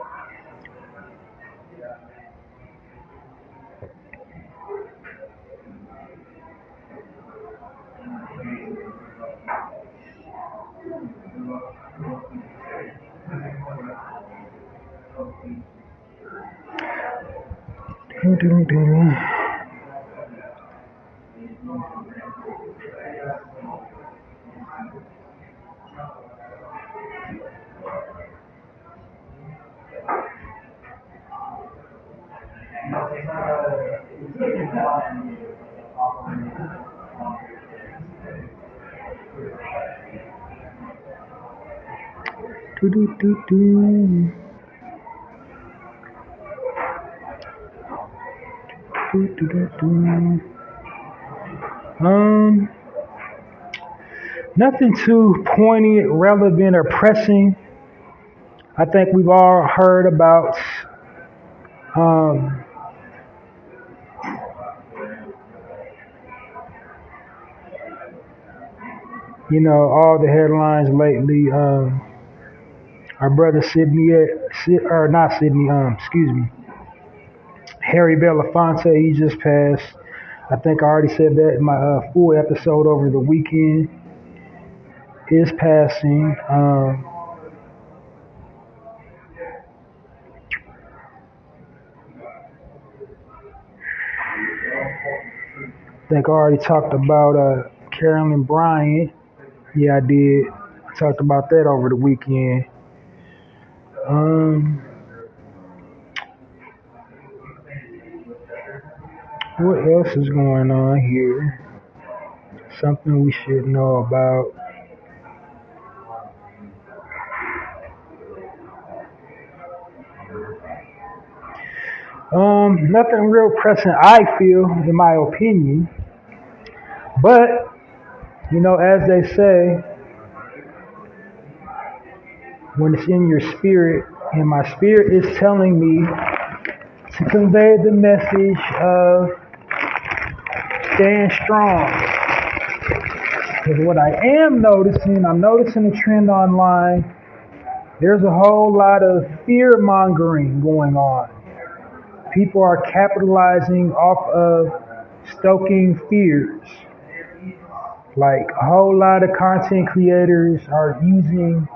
Nothing too poignant, relevant, or pressing. I think we've all heard about all the headlines lately. Our brother Harry Belafonte, he just passed. I think I already said that in my full episode over the weekend. His passing. I think I already talked about Carolyn Bryant. Yeah, I did. I talked about that over the weekend. What else is going on here? Something we should know about. Nothing real pressing, I feel, in my opinion. But, as they say, when it's in your spirit, and my spirit is telling me to convey the message of staying strong. Because what I am noticing, I'm noticing a trend online. There's a whole lot of fear mongering going on. People are capitalizing off of stoking fears. Like a whole lot of content creators are using,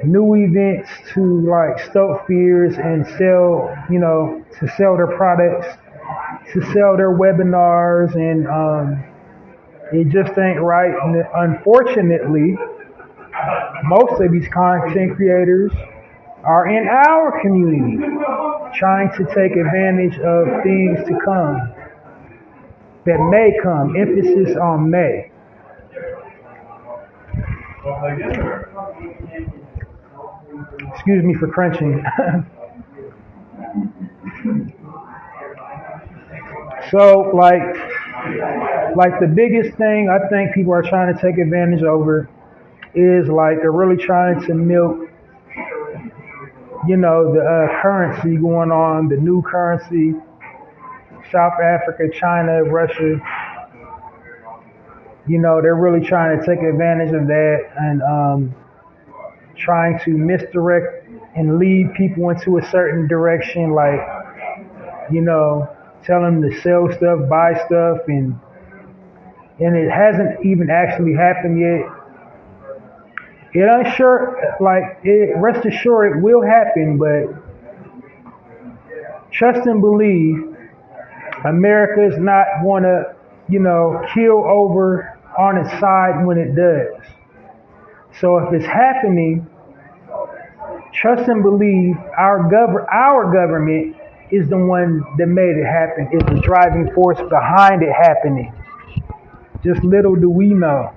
new events to like stoke fears and sell, to sell their products, to sell their webinars, and it just ain't right. And unfortunately, most of these content creators are in our community trying to take advantage of things to come that may come. Emphasis on may. Excuse me for crunching. So, like the biggest thing I think people are trying to take advantage over is like they're really trying to milk, the currency going on, the new currency, South Africa, China, Russia. They're really trying to take advantage of that and trying to misdirect and lead people into a certain direction, like, tell them to sell stuff, buy stuff, and it hasn't even actually happened yet. Rest assured it will happen, but trust and believe America is not going to, kill over on its side when it does. So if it's happening, trust and believe our government is the one that made it happen, is the driving force behind it happening. Just little do we know.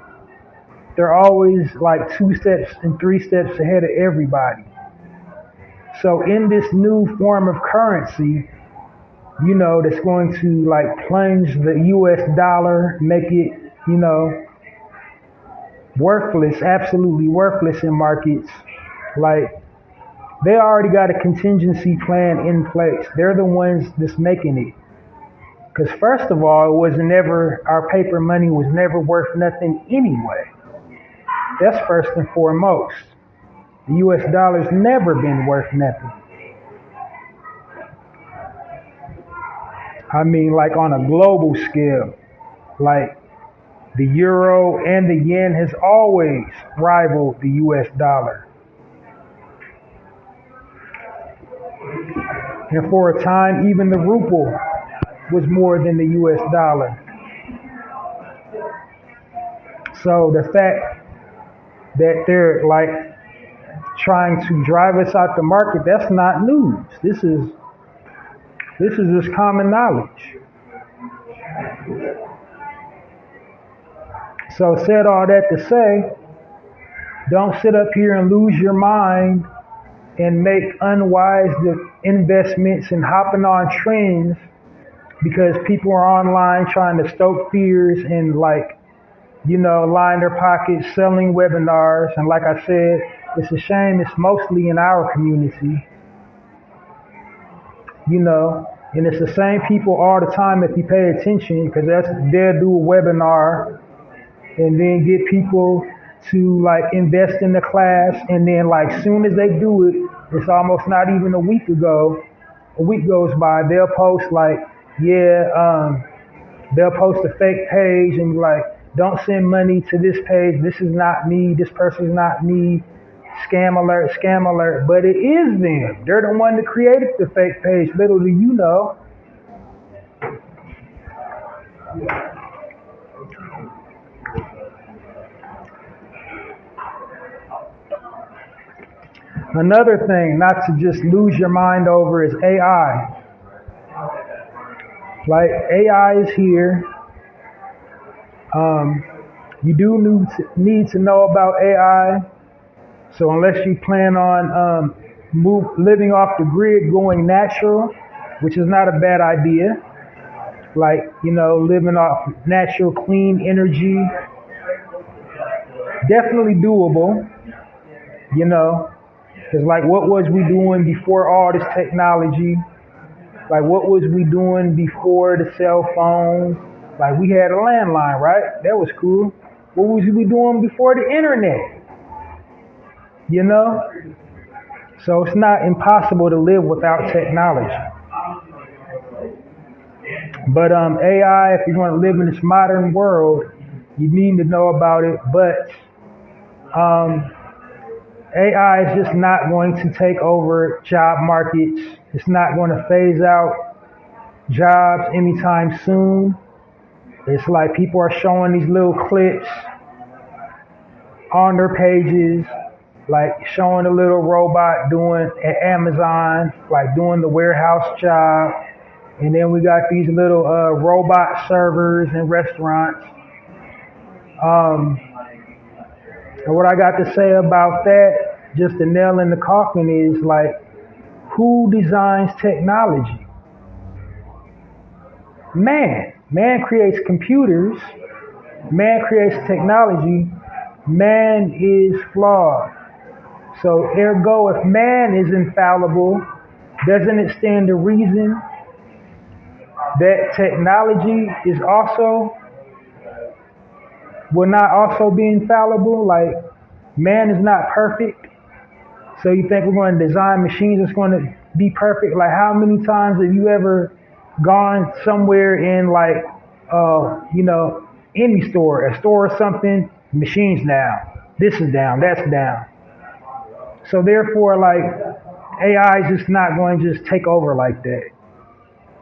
They're always like 2 steps and 3 steps ahead of everybody. So in this new form of currency, that's going to like plunge the US dollar, make it, worthless, absolutely worthless in markets. Like they already got a contingency plan in place. They're the ones that's making it. Because first of all, our paper money was never worth nothing anyway. That's first and foremost. The US dollar's never been worth nothing. I mean, like on a global scale, like the euro and the yen has always rivaled the US dollar. And for a time, even the ruble was more than the US dollar. So the fact that they're like trying to drive us out the market, that's not news. This is just common knowledge. So said all that to say, don't sit up here and lose your mind and make unwise investments and hopping on trends because people are online trying to stoke fears and line their pockets selling webinars. And like I said, it's a shame it's mostly in our community, and it's the same people all the time if you pay attention, because they'll do a webinar and then get people to like invest in the class, and then like soon as they do it, it's almost not even a week goes by, they'll post they'll post a fake page and like, don't send money to this page, this is not me, this person's not me, scam alert, but it is them. They're the one that created the fake page, little do you know. Another thing not to just lose your mind over is AI. Like AI is here. You do need to know about AI. So unless you plan on living off the grid, going natural, which is not a bad idea. Like, living off natural, clean energy, definitely doable, you know. Because, like, what was we doing before all this technology? Like, what was we doing before the cell phone? Like, we had a landline, right? That was cool. What was we doing before the internet? You know? So it's not impossible to live without technology. But AI, if you're going to live in this modern world, you need to know about it. But AI is just not going to take over job markets. It's not going to phase out jobs anytime soon. It's like people are showing these little clips on their pages, like showing a little robot doing at Amazon, like doing the warehouse job. And then we got these little robot servers in restaurants. And what I got to say about that, just the nail in the coffin, is like, who designs technology? Man. Man creates computers. Man creates technology. Man is flawed. So ergo, if man is infallible, doesn't it stand to reason that technology is also will not also be infallible? Like, man is not perfect. So you think we're going to design machines that's going to be perfect? Like, how many times have you ever gone somewhere in, like, any store, a store or something, machines down, this is down, that's down. So therefore, like, AI is just not going to just take over like that.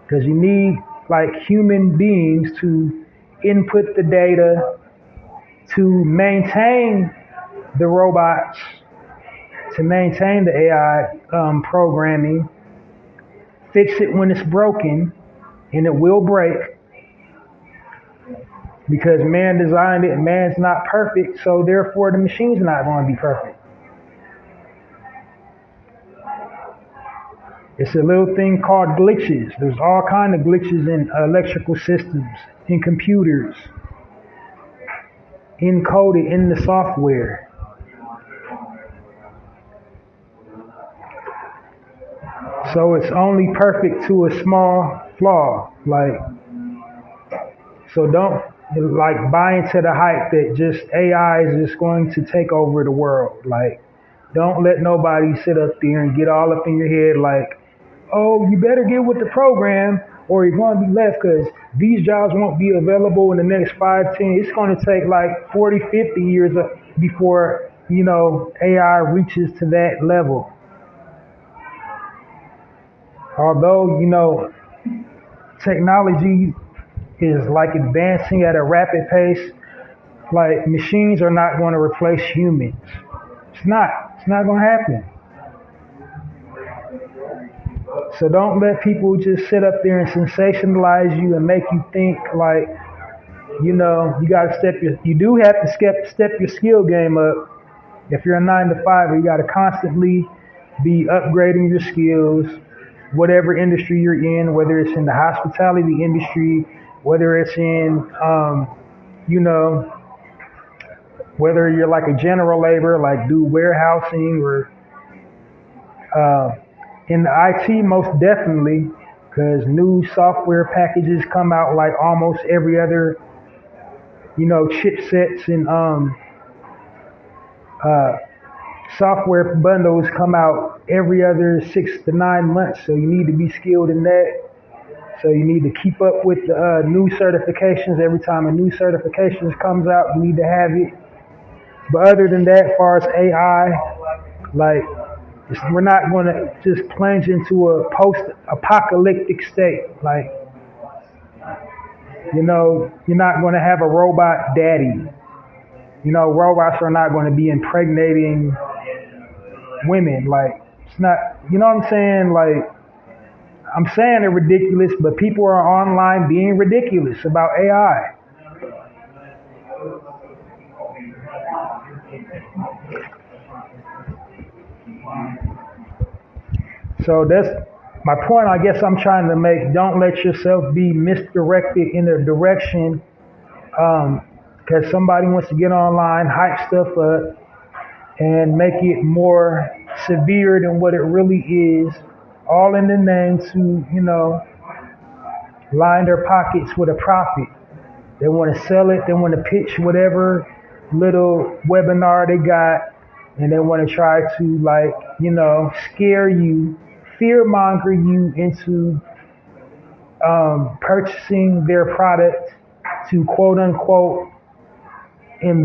Because you need, like, human beings to input the data, to maintain the robots, to maintain the AI programming, fix it when it's broken, and it will break. Because man designed it, and man's not perfect, so therefore the machine's not going to be perfect. It's a little thing called glitches. There's all kind of glitches in electrical systems, in computers, encoded in the software. So it's only perfect to a small flaw. Like, so don't like buy into the hype that just AI is just going to take over the world. Like, don't let nobody sit up there and get all up in your head like, oh, you better get with the program or you're going to be left, because these jobs won't be available in the next 5, 10. It's going to take like 40, 50 years before, AI reaches to that level. Although, technology is like advancing at a rapid pace, like, machines are not going to replace humans. It's not going to happen. So don't let people just sit up there and sensationalize you and make you think like, you got to you do have to step your skill game up. If you're a 9 to 5, you got to constantly be upgrading your skills, whatever industry you're in, whether it's in the hospitality industry, whether it's in, whether you're like a general laborer, like do warehousing, or in the IT, most definitely, because new software packages come out like almost every other, chipsets and software bundles come out every other 6 to 9 months. So you need to be skilled in that. So you need to keep up with the new certifications. Every time a new certification comes out, you need to have it. But other than that, as far as AI, like, we're not going to just plunge into a post-apocalyptic state. Like, you're not going to have a robot daddy. Robots are not going to be impregnating women. Like, it's not, what I'm saying? Like, I'm saying they're ridiculous, but people are online being ridiculous about AI. So that's my point. I guess I'm trying to make. Don't let yourself be misdirected in a direction because somebody wants to get online, hype stuff up, and make it more severe than what it really is, all in the name to, line their pockets with a profit. They want to sell it, they want to pitch whatever little webinar they got, and they want to try to scare you, fear monger you into purchasing their product to quote unquote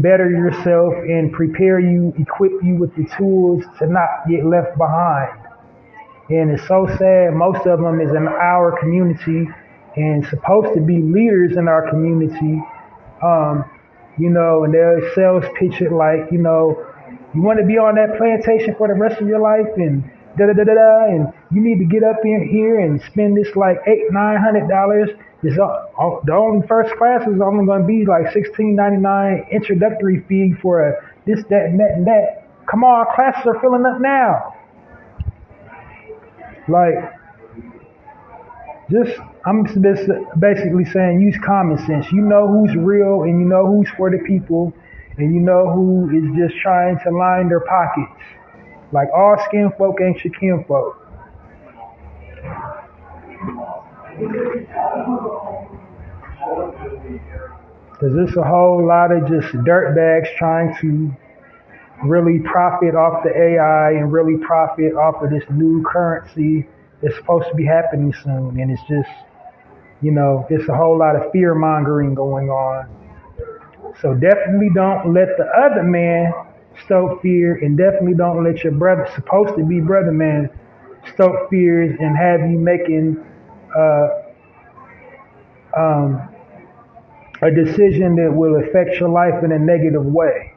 better yourself and prepare you, equip you with the tools to not get left behind. And it's so sad, most of them is in our community and supposed to be leaders in our community, and their sales pitch it like, you want to be on that plantation for the rest of your life and and you need to get up in here and spend this like $800-900. The only first class is only going to be like $16.99 introductory fee for this, that, and that, and that. Come on, classes are filling up now. I'm just basically saying use common sense. You know who's real and you know who's for the people and you know who is just trying to line their pockets. Like all skin folk ain't your kin folk. Because there's a whole lot of just dirtbags trying to really profit off the AI and really profit off of this new currency that's supposed to be happening soon. And it's just, it's a whole lot of fear mongering going on. So definitely don't let the other man stoke fear, and definitely don't let your brother, supposed to be brother man, stoke fears and have you making a decision that will affect your life in a negative way.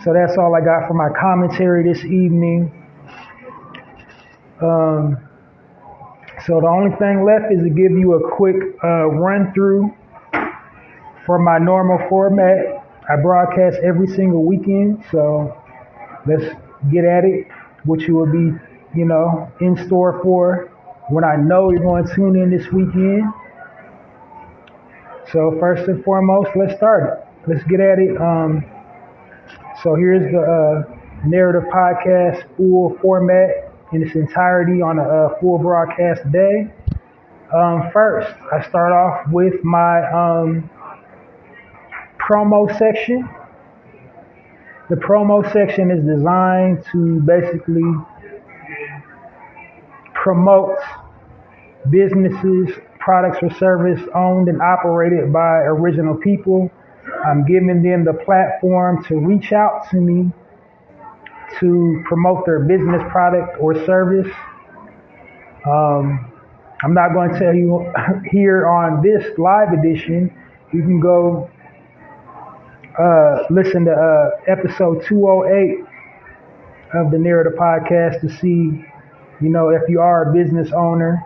So that's all I got for my commentary this evening. So the only thing left is to give you a quick run through for my normal format. I broadcast every single weekend, so let's get at it, which you will be, in store for when I know you're going to tune in this weekend. So first and foremost, let's start it. Let's get at it. So here's the narrative podcast full format in its entirety on a full broadcast day. First, I start off with my promo section. The promo section is designed to basically promote businesses, products or service owned and operated by original people. I'm giving them the platform to reach out to me to promote their business, product, or service. I'm not going to tell you here on this live edition. You can go listen to episode 208 of the Narrator podcast to see, if you are a business owner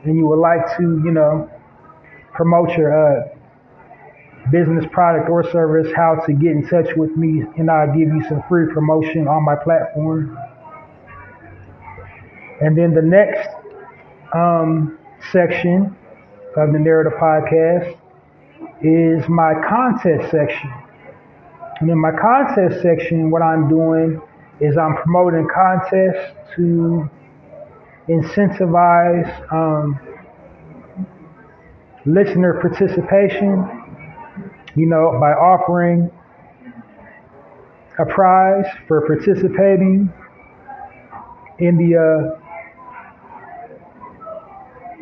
and you would like to, promote your business, product, or service, how to get in touch with me, and I'll give you some free promotion on my platform. And then the next section of the Narrative Podcast is my contest section. And in my contest section, what I'm doing is I'm promoting contests to incentivize listener participation, by offering a prize for participating in the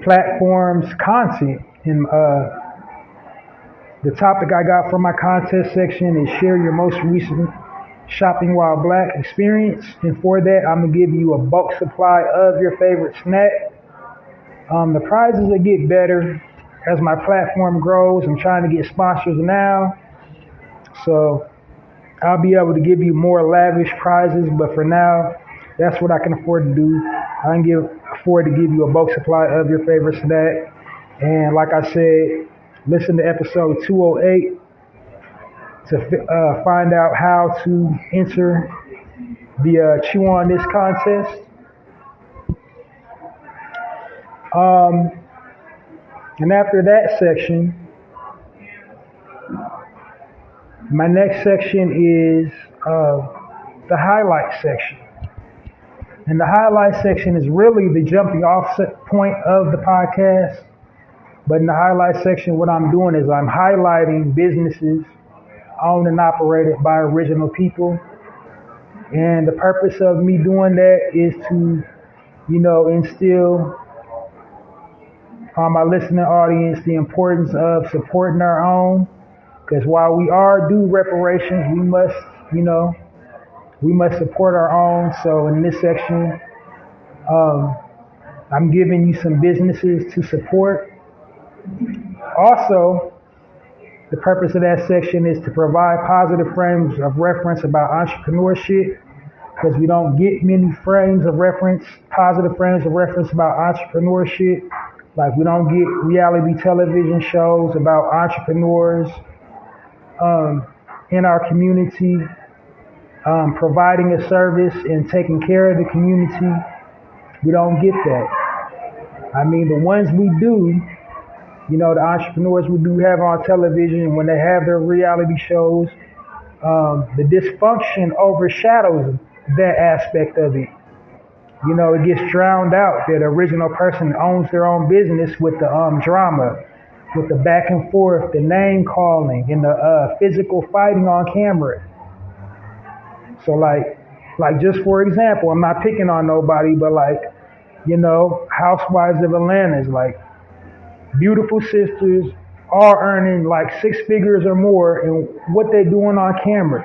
platform's content. And the topic I got for my contest section is share your most recent shopping while black experience. And for that, I'm going to give you a bulk supply of your favorite snack. The prizes will get better as my platform grows. I'm trying to get sponsors now, so I'll be able to give you more lavish prizes, but for now, that's what I can afford to do. I can afford to give you a bulk supply of your favorite snack. And like I said, listen to episode 208 to find out how to enter the Chew On This contest. Um, and after that section, my next section is the highlight section. And the highlight section is really the jumping off point of the podcast. But in the highlight section, what I'm doing is I'm highlighting businesses owned and operated by original people. And the purpose of me doing that is to, instill on my listening audience the importance of supporting our own. Because while we are due reparations, we must support our own. So in this section, I'm giving you some businesses to support. Also, the purpose of that section is to provide positive frames of reference about entrepreneurship, because we don't get many positive frames of reference about entrepreneurship. Like we don't get reality television shows about entrepreneurs in our community, providing a service and taking care of the community. We don't get that. I mean, the ones we do, the entrepreneurs we do have on television, when they have their reality shows, the dysfunction overshadows that aspect of it. It gets drowned out that the original person owns their own business with the drama, with the back and forth, the name calling, and the physical fighting on camera. So like just for example, I'm not picking on nobody, but Housewives of Atlanta is like beautiful sisters, all earning like 6 figures or more, and what they doing on camera.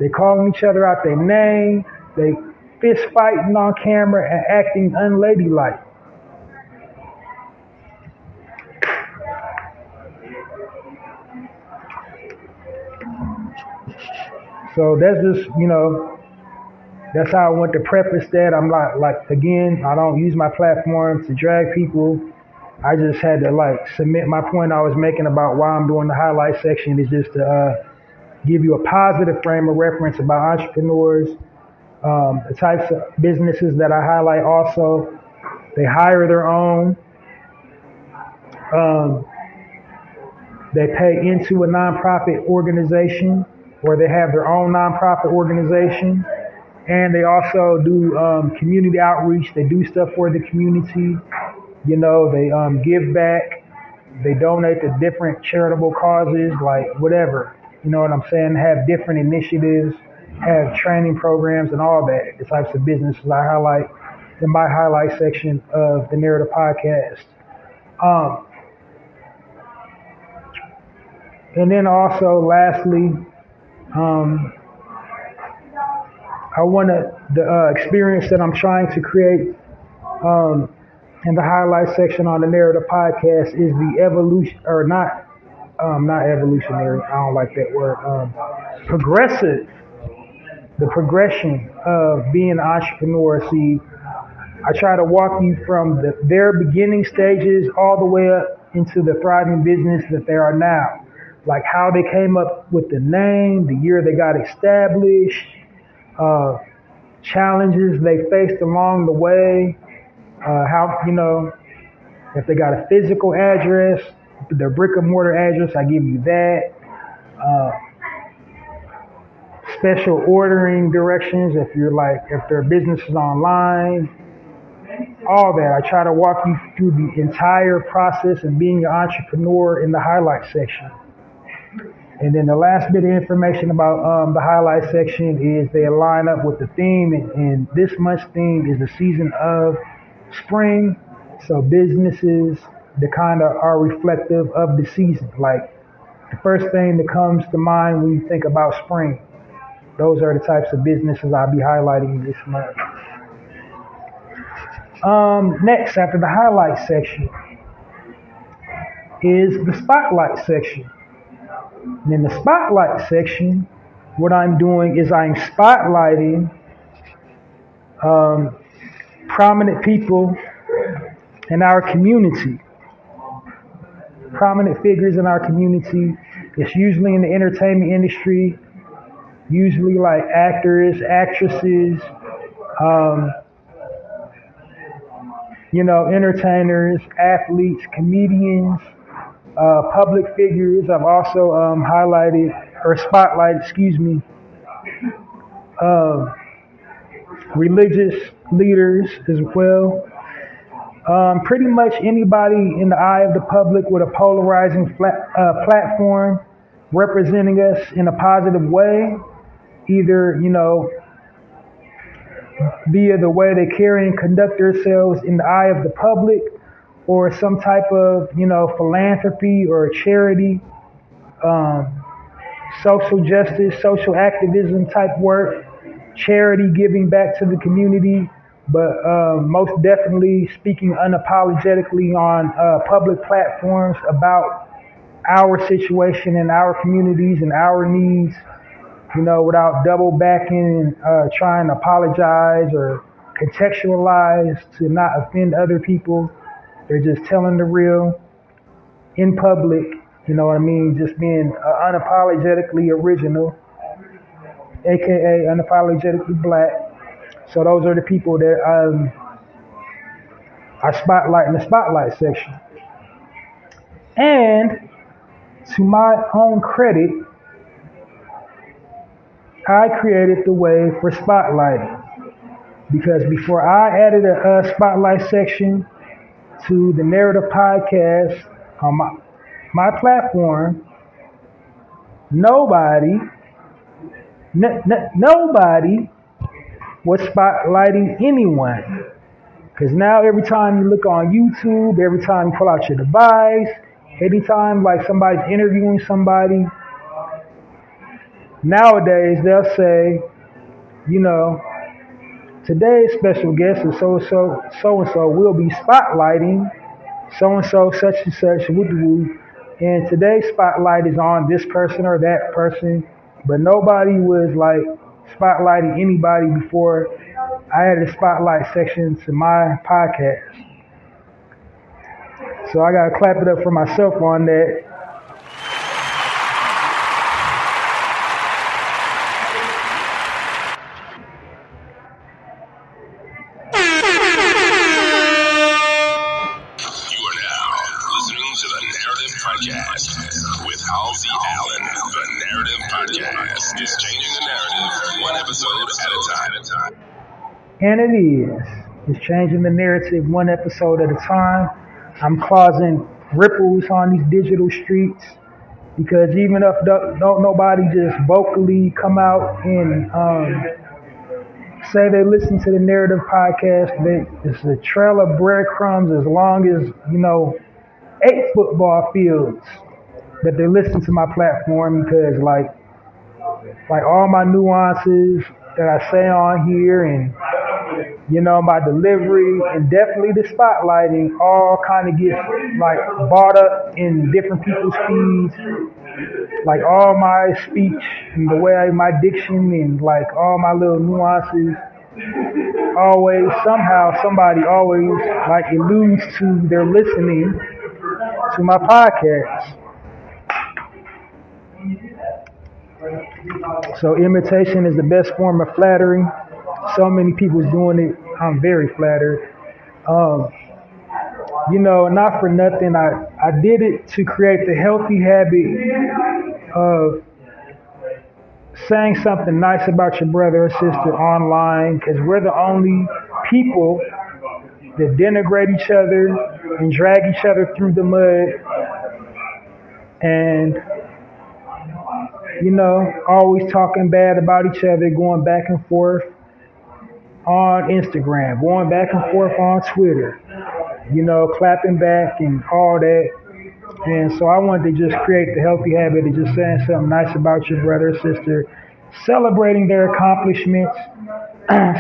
They calling each other out their name, they fist fighting on camera and acting unladylike. So that's just, that's how I want to preface that. I'm again, I don't use my platform to drag people. I just had to submit my point I was making about why I'm doing the highlight section is just to give you a positive frame of reference about entrepreneurs, the types of businesses that I highlight also. They hire their own. They pay into a nonprofit organization, or they have their own nonprofit organization. And they also do community outreach. They do stuff for the community. They give back. They donate to different charitable causes, like whatever. You know what I'm saying? Have different initiatives, have training programs and all that. The types of businesses I highlight in my highlight section of the Narrator podcast. And then also, lastly, I want the experience that I'm trying to create in the highlight section on the Narrator podcast is the evolution, or not evolutionary, I don't like that word, progressive, the progression of being an entrepreneur. See, I try to walk you from their beginning stages all the way up into the thriving business that they are now. Like how they came up with the name, the year they got established, challenges they faced along the way, how, if they got a physical address, their brick and mortar address, I give you that. Special ordering directions if their business is online, all that. I try to walk you through the entire process of being an entrepreneur in the highlight section. And then the last bit of information about the highlight section is they align up with the theme, and this month's theme is the season of spring. So businesses that kind of are reflective of the season. Like the first thing that comes to mind when you think about spring. Those are the types of businesses I'll be highlighting this month. Next, after the highlight section, is the spotlight section. And in the spotlight section, what I'm doing is I'm spotlighting prominent people in our community. Prominent figures in our community. It's usually in the entertainment industry, usually like actors, actresses, entertainers, athletes, comedians, public figures. I've also highlighted or spotlighted, uh, religious leaders as well. Pretty much anybody in the eye of the public with a polarizing platform representing us in a positive way, either, via the way they carry and conduct themselves in the eye of the public or some type of, philanthropy or charity, um, social justice, social activism type work, charity, giving back to the community, but most definitely speaking unapologetically on public platforms about our situation and our communities and our needs, without double backing and trying to apologize or contextualize to not offend other people. They're just telling the real in public, just being unapologetically original, aka unapologetically black. So those are the people that I spotlight in the spotlight section. And to my own credit, I created the way for spotlighting. Because before I added a spotlight section to the Narrative podcast on my platform, nobody was spotlighting anyone. Because now every time you look on YouTube, every time you pull out your device, anytime like somebody's interviewing somebody, nowadays they'll say, today's special guest is so-and-so will be spotlighting so-and-so, such and such, woo-woo. And today's spotlight is on this person or that person. But nobody was like spotlighting anybody before I added a spotlight section to my podcast. So I gotta clap it up for myself on that. Podcast with Halsey Allen. The Narrative Podcast is changing the narrative one episode at a time. And it is. It's changing the narrative one episode at a time. I'm causing ripples on these digital streets because even if don't nobody just vocally come out and say they listen to the Narrative Podcast, it's a trail of breadcrumbs as long as, 8 football fields that they listen to my platform because like all my nuances that I say on here and my delivery and definitely the spotlighting all kind of get like bought up in different people's feeds, like all my speech and the way my diction and like all my little nuances always somehow somebody always like alludes to their listening to my podcast. So imitation is the best form of flattery. So many people's doing it. I'm very flattered. Not for nothing. I did it to create the healthy habit of saying something nice about your brother or sister online, because we're the only people that denigrate each other and drag each other through the mud and always talking bad about each other, going back and forth on Instagram, going back and forth on Twitter, clapping back and all that. And so I wanted to just create the healthy habit of just saying something nice about your brother or sister, celebrating their accomplishments.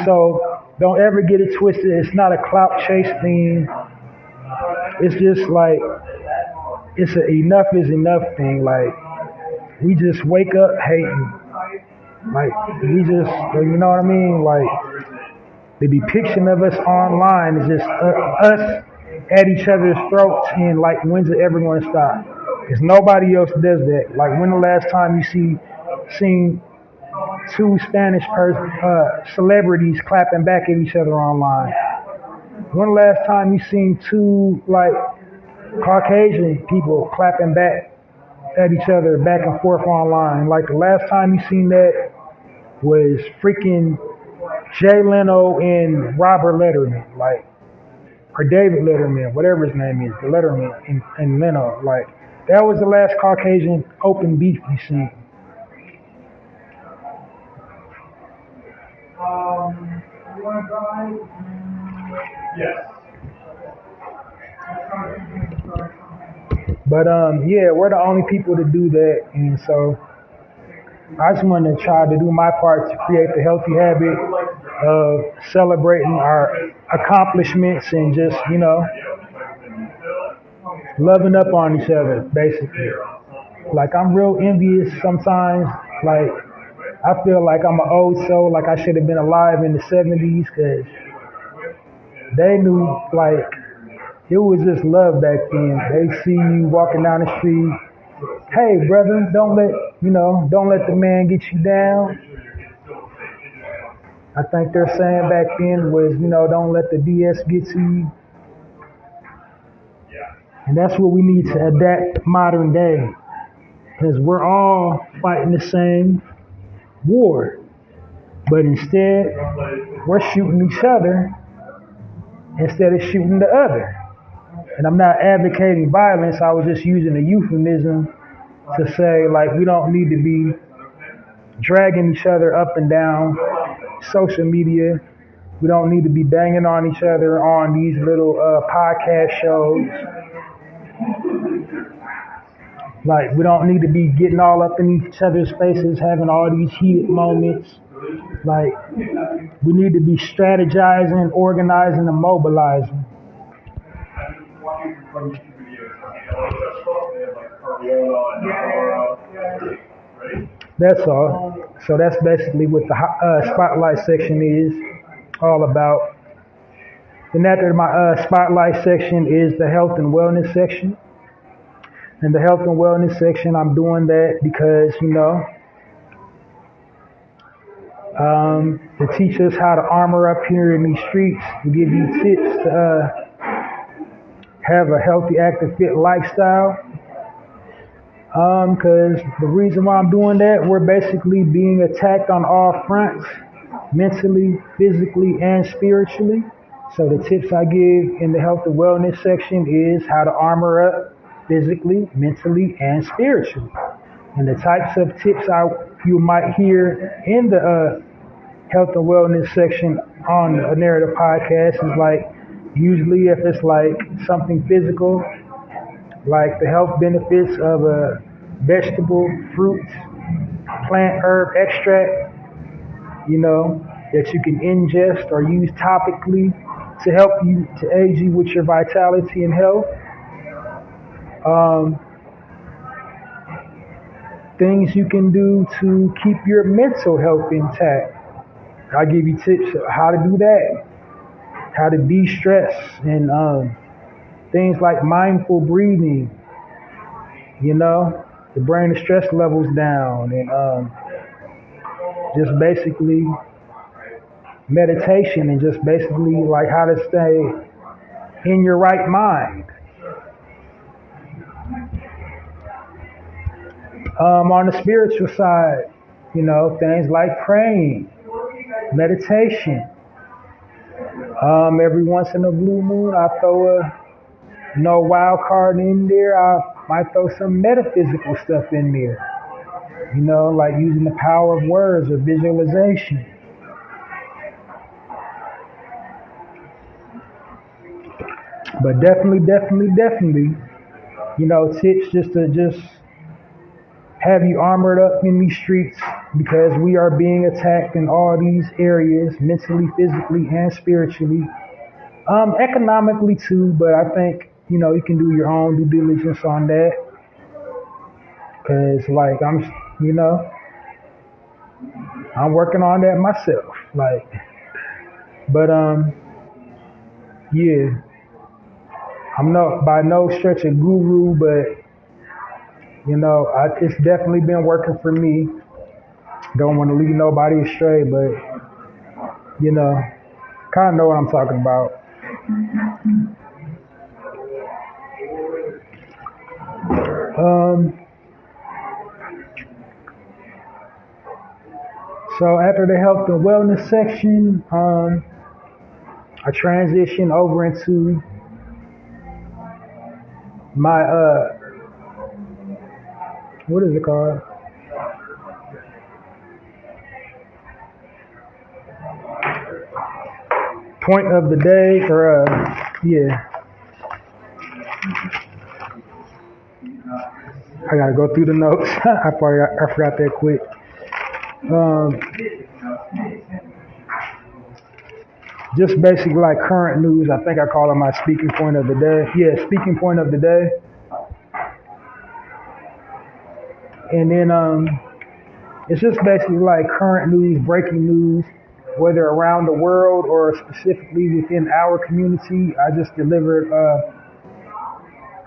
So don't ever get it twisted. It's not a clout chase thing. It's just like, it's an enough is enough thing. Like, we just wake up hating. Like, we just, you know what I mean? Like, the depiction of us online is just us at each other's throats and like, when's it ever going to stop? Because nobody else does that. Like, when the last time you seen 2 Spanish celebrities clapping back at each other online? When the last time you seen two like Caucasian people clapping back at each other back and forth online? Like the last time you seen that was freaking Jay Leno and Robert Letterman, like, or David Letterman, whatever his name is, the Letterman and Leno. Like that was the last Caucasian open beef you seen. But yeah, we're the only people to do that, and so I just want to try to do my part to create the healthy habit of celebrating our accomplishments and just, loving up on each other, basically. Like I'm real envious sometimes. Like I feel like I'm an old soul, like I should have been alive in the '70s, because they knew like it was just love back then. They see you walking down the street. Hey, brother, don't let the man get you down. I think they're saying back then was, don't let the BS get to you. And that's what we need to adapt modern day, because we're all fighting the same war, but instead we're shooting each other instead of shooting the other. And I'm not advocating violence. I was just using a euphemism to say, like, we don't need to be dragging each other up and down social media. We don't need to be banging on each other on these little podcast shows. Like, we don't need to be getting all up in each other's faces, having all these heated moments. Like, we need to be strategizing, organizing, and mobilizing. That's all. So that's basically what the spotlight section is all about. Then after my spotlight section is the health and wellness section. In the health and wellness section, I'm doing that because, to teach us how to armor up here in these streets, to give you tips to have a healthy, active, fit lifestyle. Because the reason why I'm doing that, we're basically being attacked on all fronts, mentally, physically, and spiritually. So the tips I give in the health and wellness section is how to armor up physically, mentally, and spiritually. And the types of tips you might hear in the health and wellness section on a Narrator podcast is like, usually if it's like something physical, like the health benefits of a vegetable, fruit, plant, herb extract, that you can ingest or use topically to help you, to aid you with your vitality and health. Things you can do to keep your mental health intact. I give you tips on how to do that, how to de-stress, and things like mindful breathing, to bring the stress levels down, and just basically meditation, and just basically like how to stay in your right mind. On the spiritual side, things like praying, meditation. Every once in a blue moon, I throw a wild card in there. I might throw some metaphysical stuff in there. Like using the power of words or visualization. But definitely, tips just to have you armored up in these streets, because we are being attacked in all these areas, mentally, physically, and spiritually. Economically too, but I think, you can do your own due diligence on that. Cause like I'm working on that myself. Like, but yeah, I'm by no stretch a guru, but it's definitely been working for me. Don't want to lead nobody astray, but kind of know what I'm talking about. So after the health and wellness section, I transitioned over into my what is it called? Point of the day, or yeah. I gotta go through the notes. I forgot that quick. Just basically like current news. I think I call it my speaking point of the day. Yeah, speaking point of the day. And then it's just basically like current news, breaking news, whether around the world or specifically within our community. I just delivered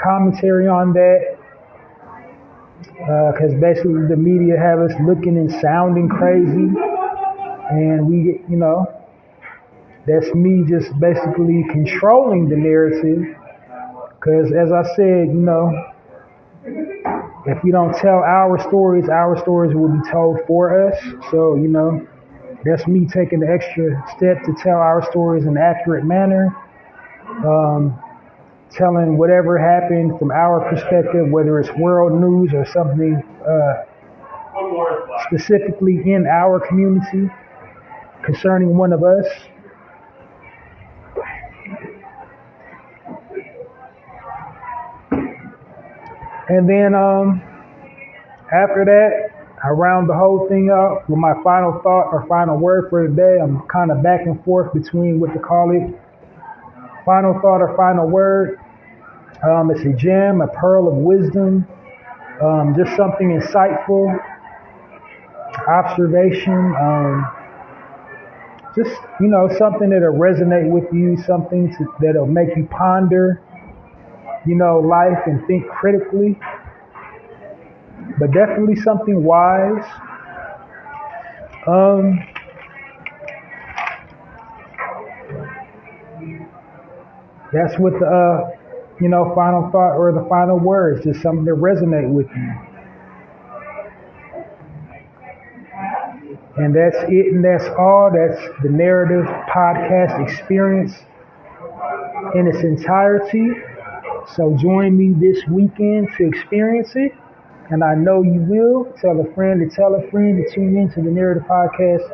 commentary on that because basically the media have us looking and sounding crazy, and we get, that's me just basically controlling the narrative. Because as I said, if we don't tell our stories will be told for us. So, that's me taking the extra step to tell our stories in an accurate manner. Telling whatever happened from our perspective, whether it's world news or something specifically in our community concerning one of us. And then after that, I round the whole thing up with my final thought or final word for the day. I'm kind of back and forth between what to call it. Final thought or final word. It's a gem, a pearl of wisdom, just something insightful, observation, just, something that'll resonate with you, something that'll make you ponder, life and think critically, but definitely something wise. That's what the, final thought or the final words, just something that resonate with you. And that's it, and that's all. That's the Narrative podcast experience in its entirety. So join me this weekend to experience it. And I know you will. Tell a friend to tell a friend to tune in to the Narrative podcast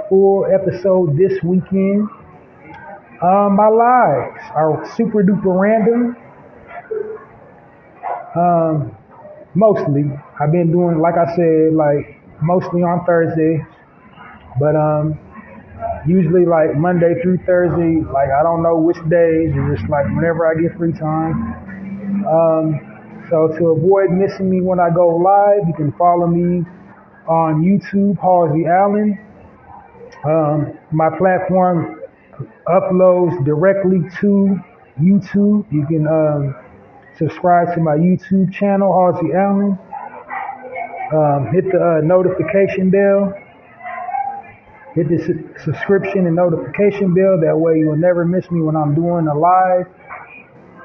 full episode this weekend. My lives are super duper random. Mostly. I've been doing, like I said, mostly on Thursdays. But usually Monday through Thursday, I don't know which days. It's just whenever I get free time. So to avoid missing me when I go live, you can follow me on YouTube, Halsey Allen. My platform uploads directly to YouTube. You can subscribe to my YouTube channel, Halsey Allen. Hit the notification bell. Hit the subscription and notification bell. That way you will never miss me when I'm doing a live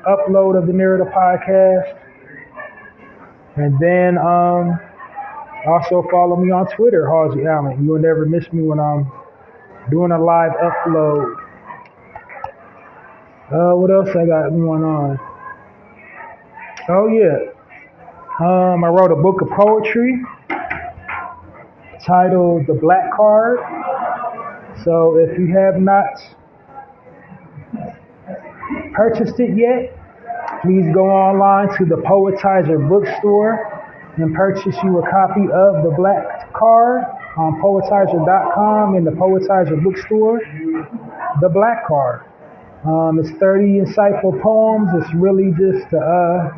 upload of the Narrative podcast. And then also follow me on Twitter, Halsey Allen. You will never miss me when I'm doing a live upload. What else I got going on? Oh yeah. I wrote a book of poetry titled The Black Card. So if you have not purchased it yet, please go online to the Poetizer bookstore and purchase you a copy of The Black Card on poetizer.com in the Poetizer bookstore. The Black Card. It's 30 insightful poems. It's really just a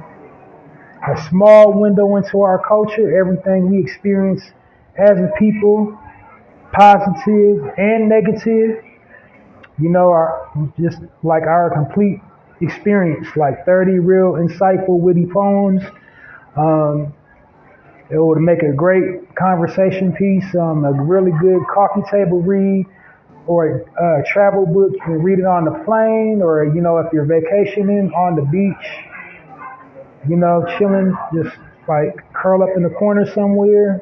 small window into our culture, everything we experience as a people, positive and negative. Our complete experience, 30 real insightful, witty poems. It would make a great conversation piece, a really good coffee table read or travel book. You can read it on the plane, or if you're vacationing on the beach, chilling, just like curl up in the corner somewhere.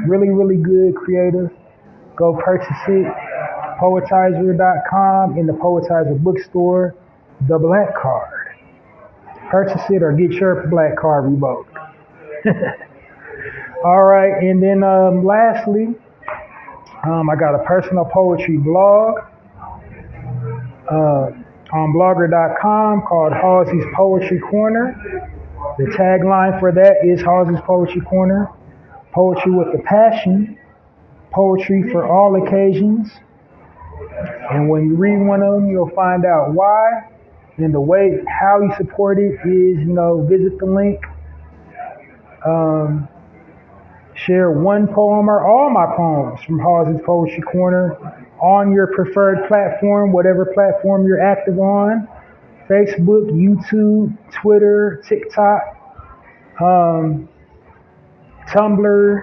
Really, really good, creative. Go purchase it. Poetizer.com in the Poetizer bookstore. The Black Card. Purchase it or get your Black Card revoked. All right, and then lastly, I got a personal poetry blog on blogger.com called Halsey's Poetry Corner. The tagline for that is Halsey's Poetry Corner. Poetry with a passion. Poetry for all occasions. And when you read one of them, you'll find out why. And the way, how you support it is, visit the link. Share one poem or all my poems from Halsey's Poetry Corner on your preferred platform, whatever platform you're active on. Facebook, YouTube, Twitter, TikTok, Tumblr,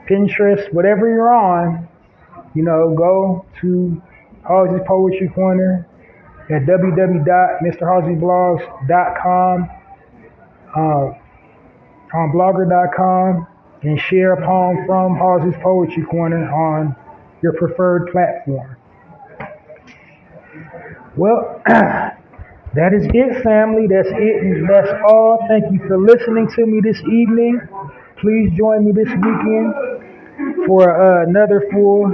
Pinterest, whatever you're on, go to Halsey's Poetry Corner at www.mrhalseyblogs.com, on blogger.com, and share a poem from Halsey's Poetry Corner on your preferred platform. Well, that is it, family. That's it, and that's all. Thank you for listening to me this evening. Please join me this weekend for another full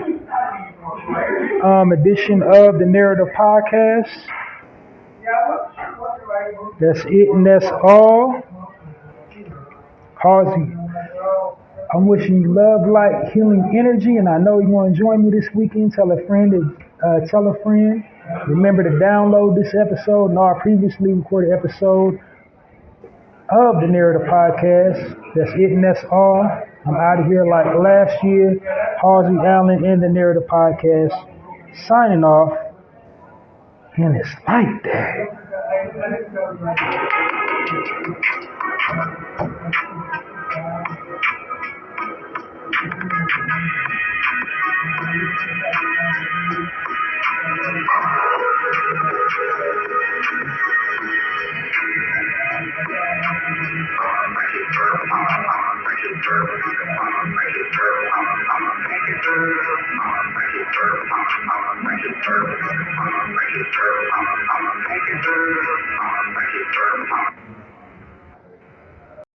edition of the Narrative Podcast. That's it, and that's all. Halsey, I'm wishing you love, light, healing energy, and I know you want to join me this weekend. Tell a friend to tell a friend. Remember to download this episode and our previously recorded episode of the Narrative Podcast. That's it, and that's all. I'm out of here like last year. Halsey Allen in the Narrative Podcast, signing off. And it's like that.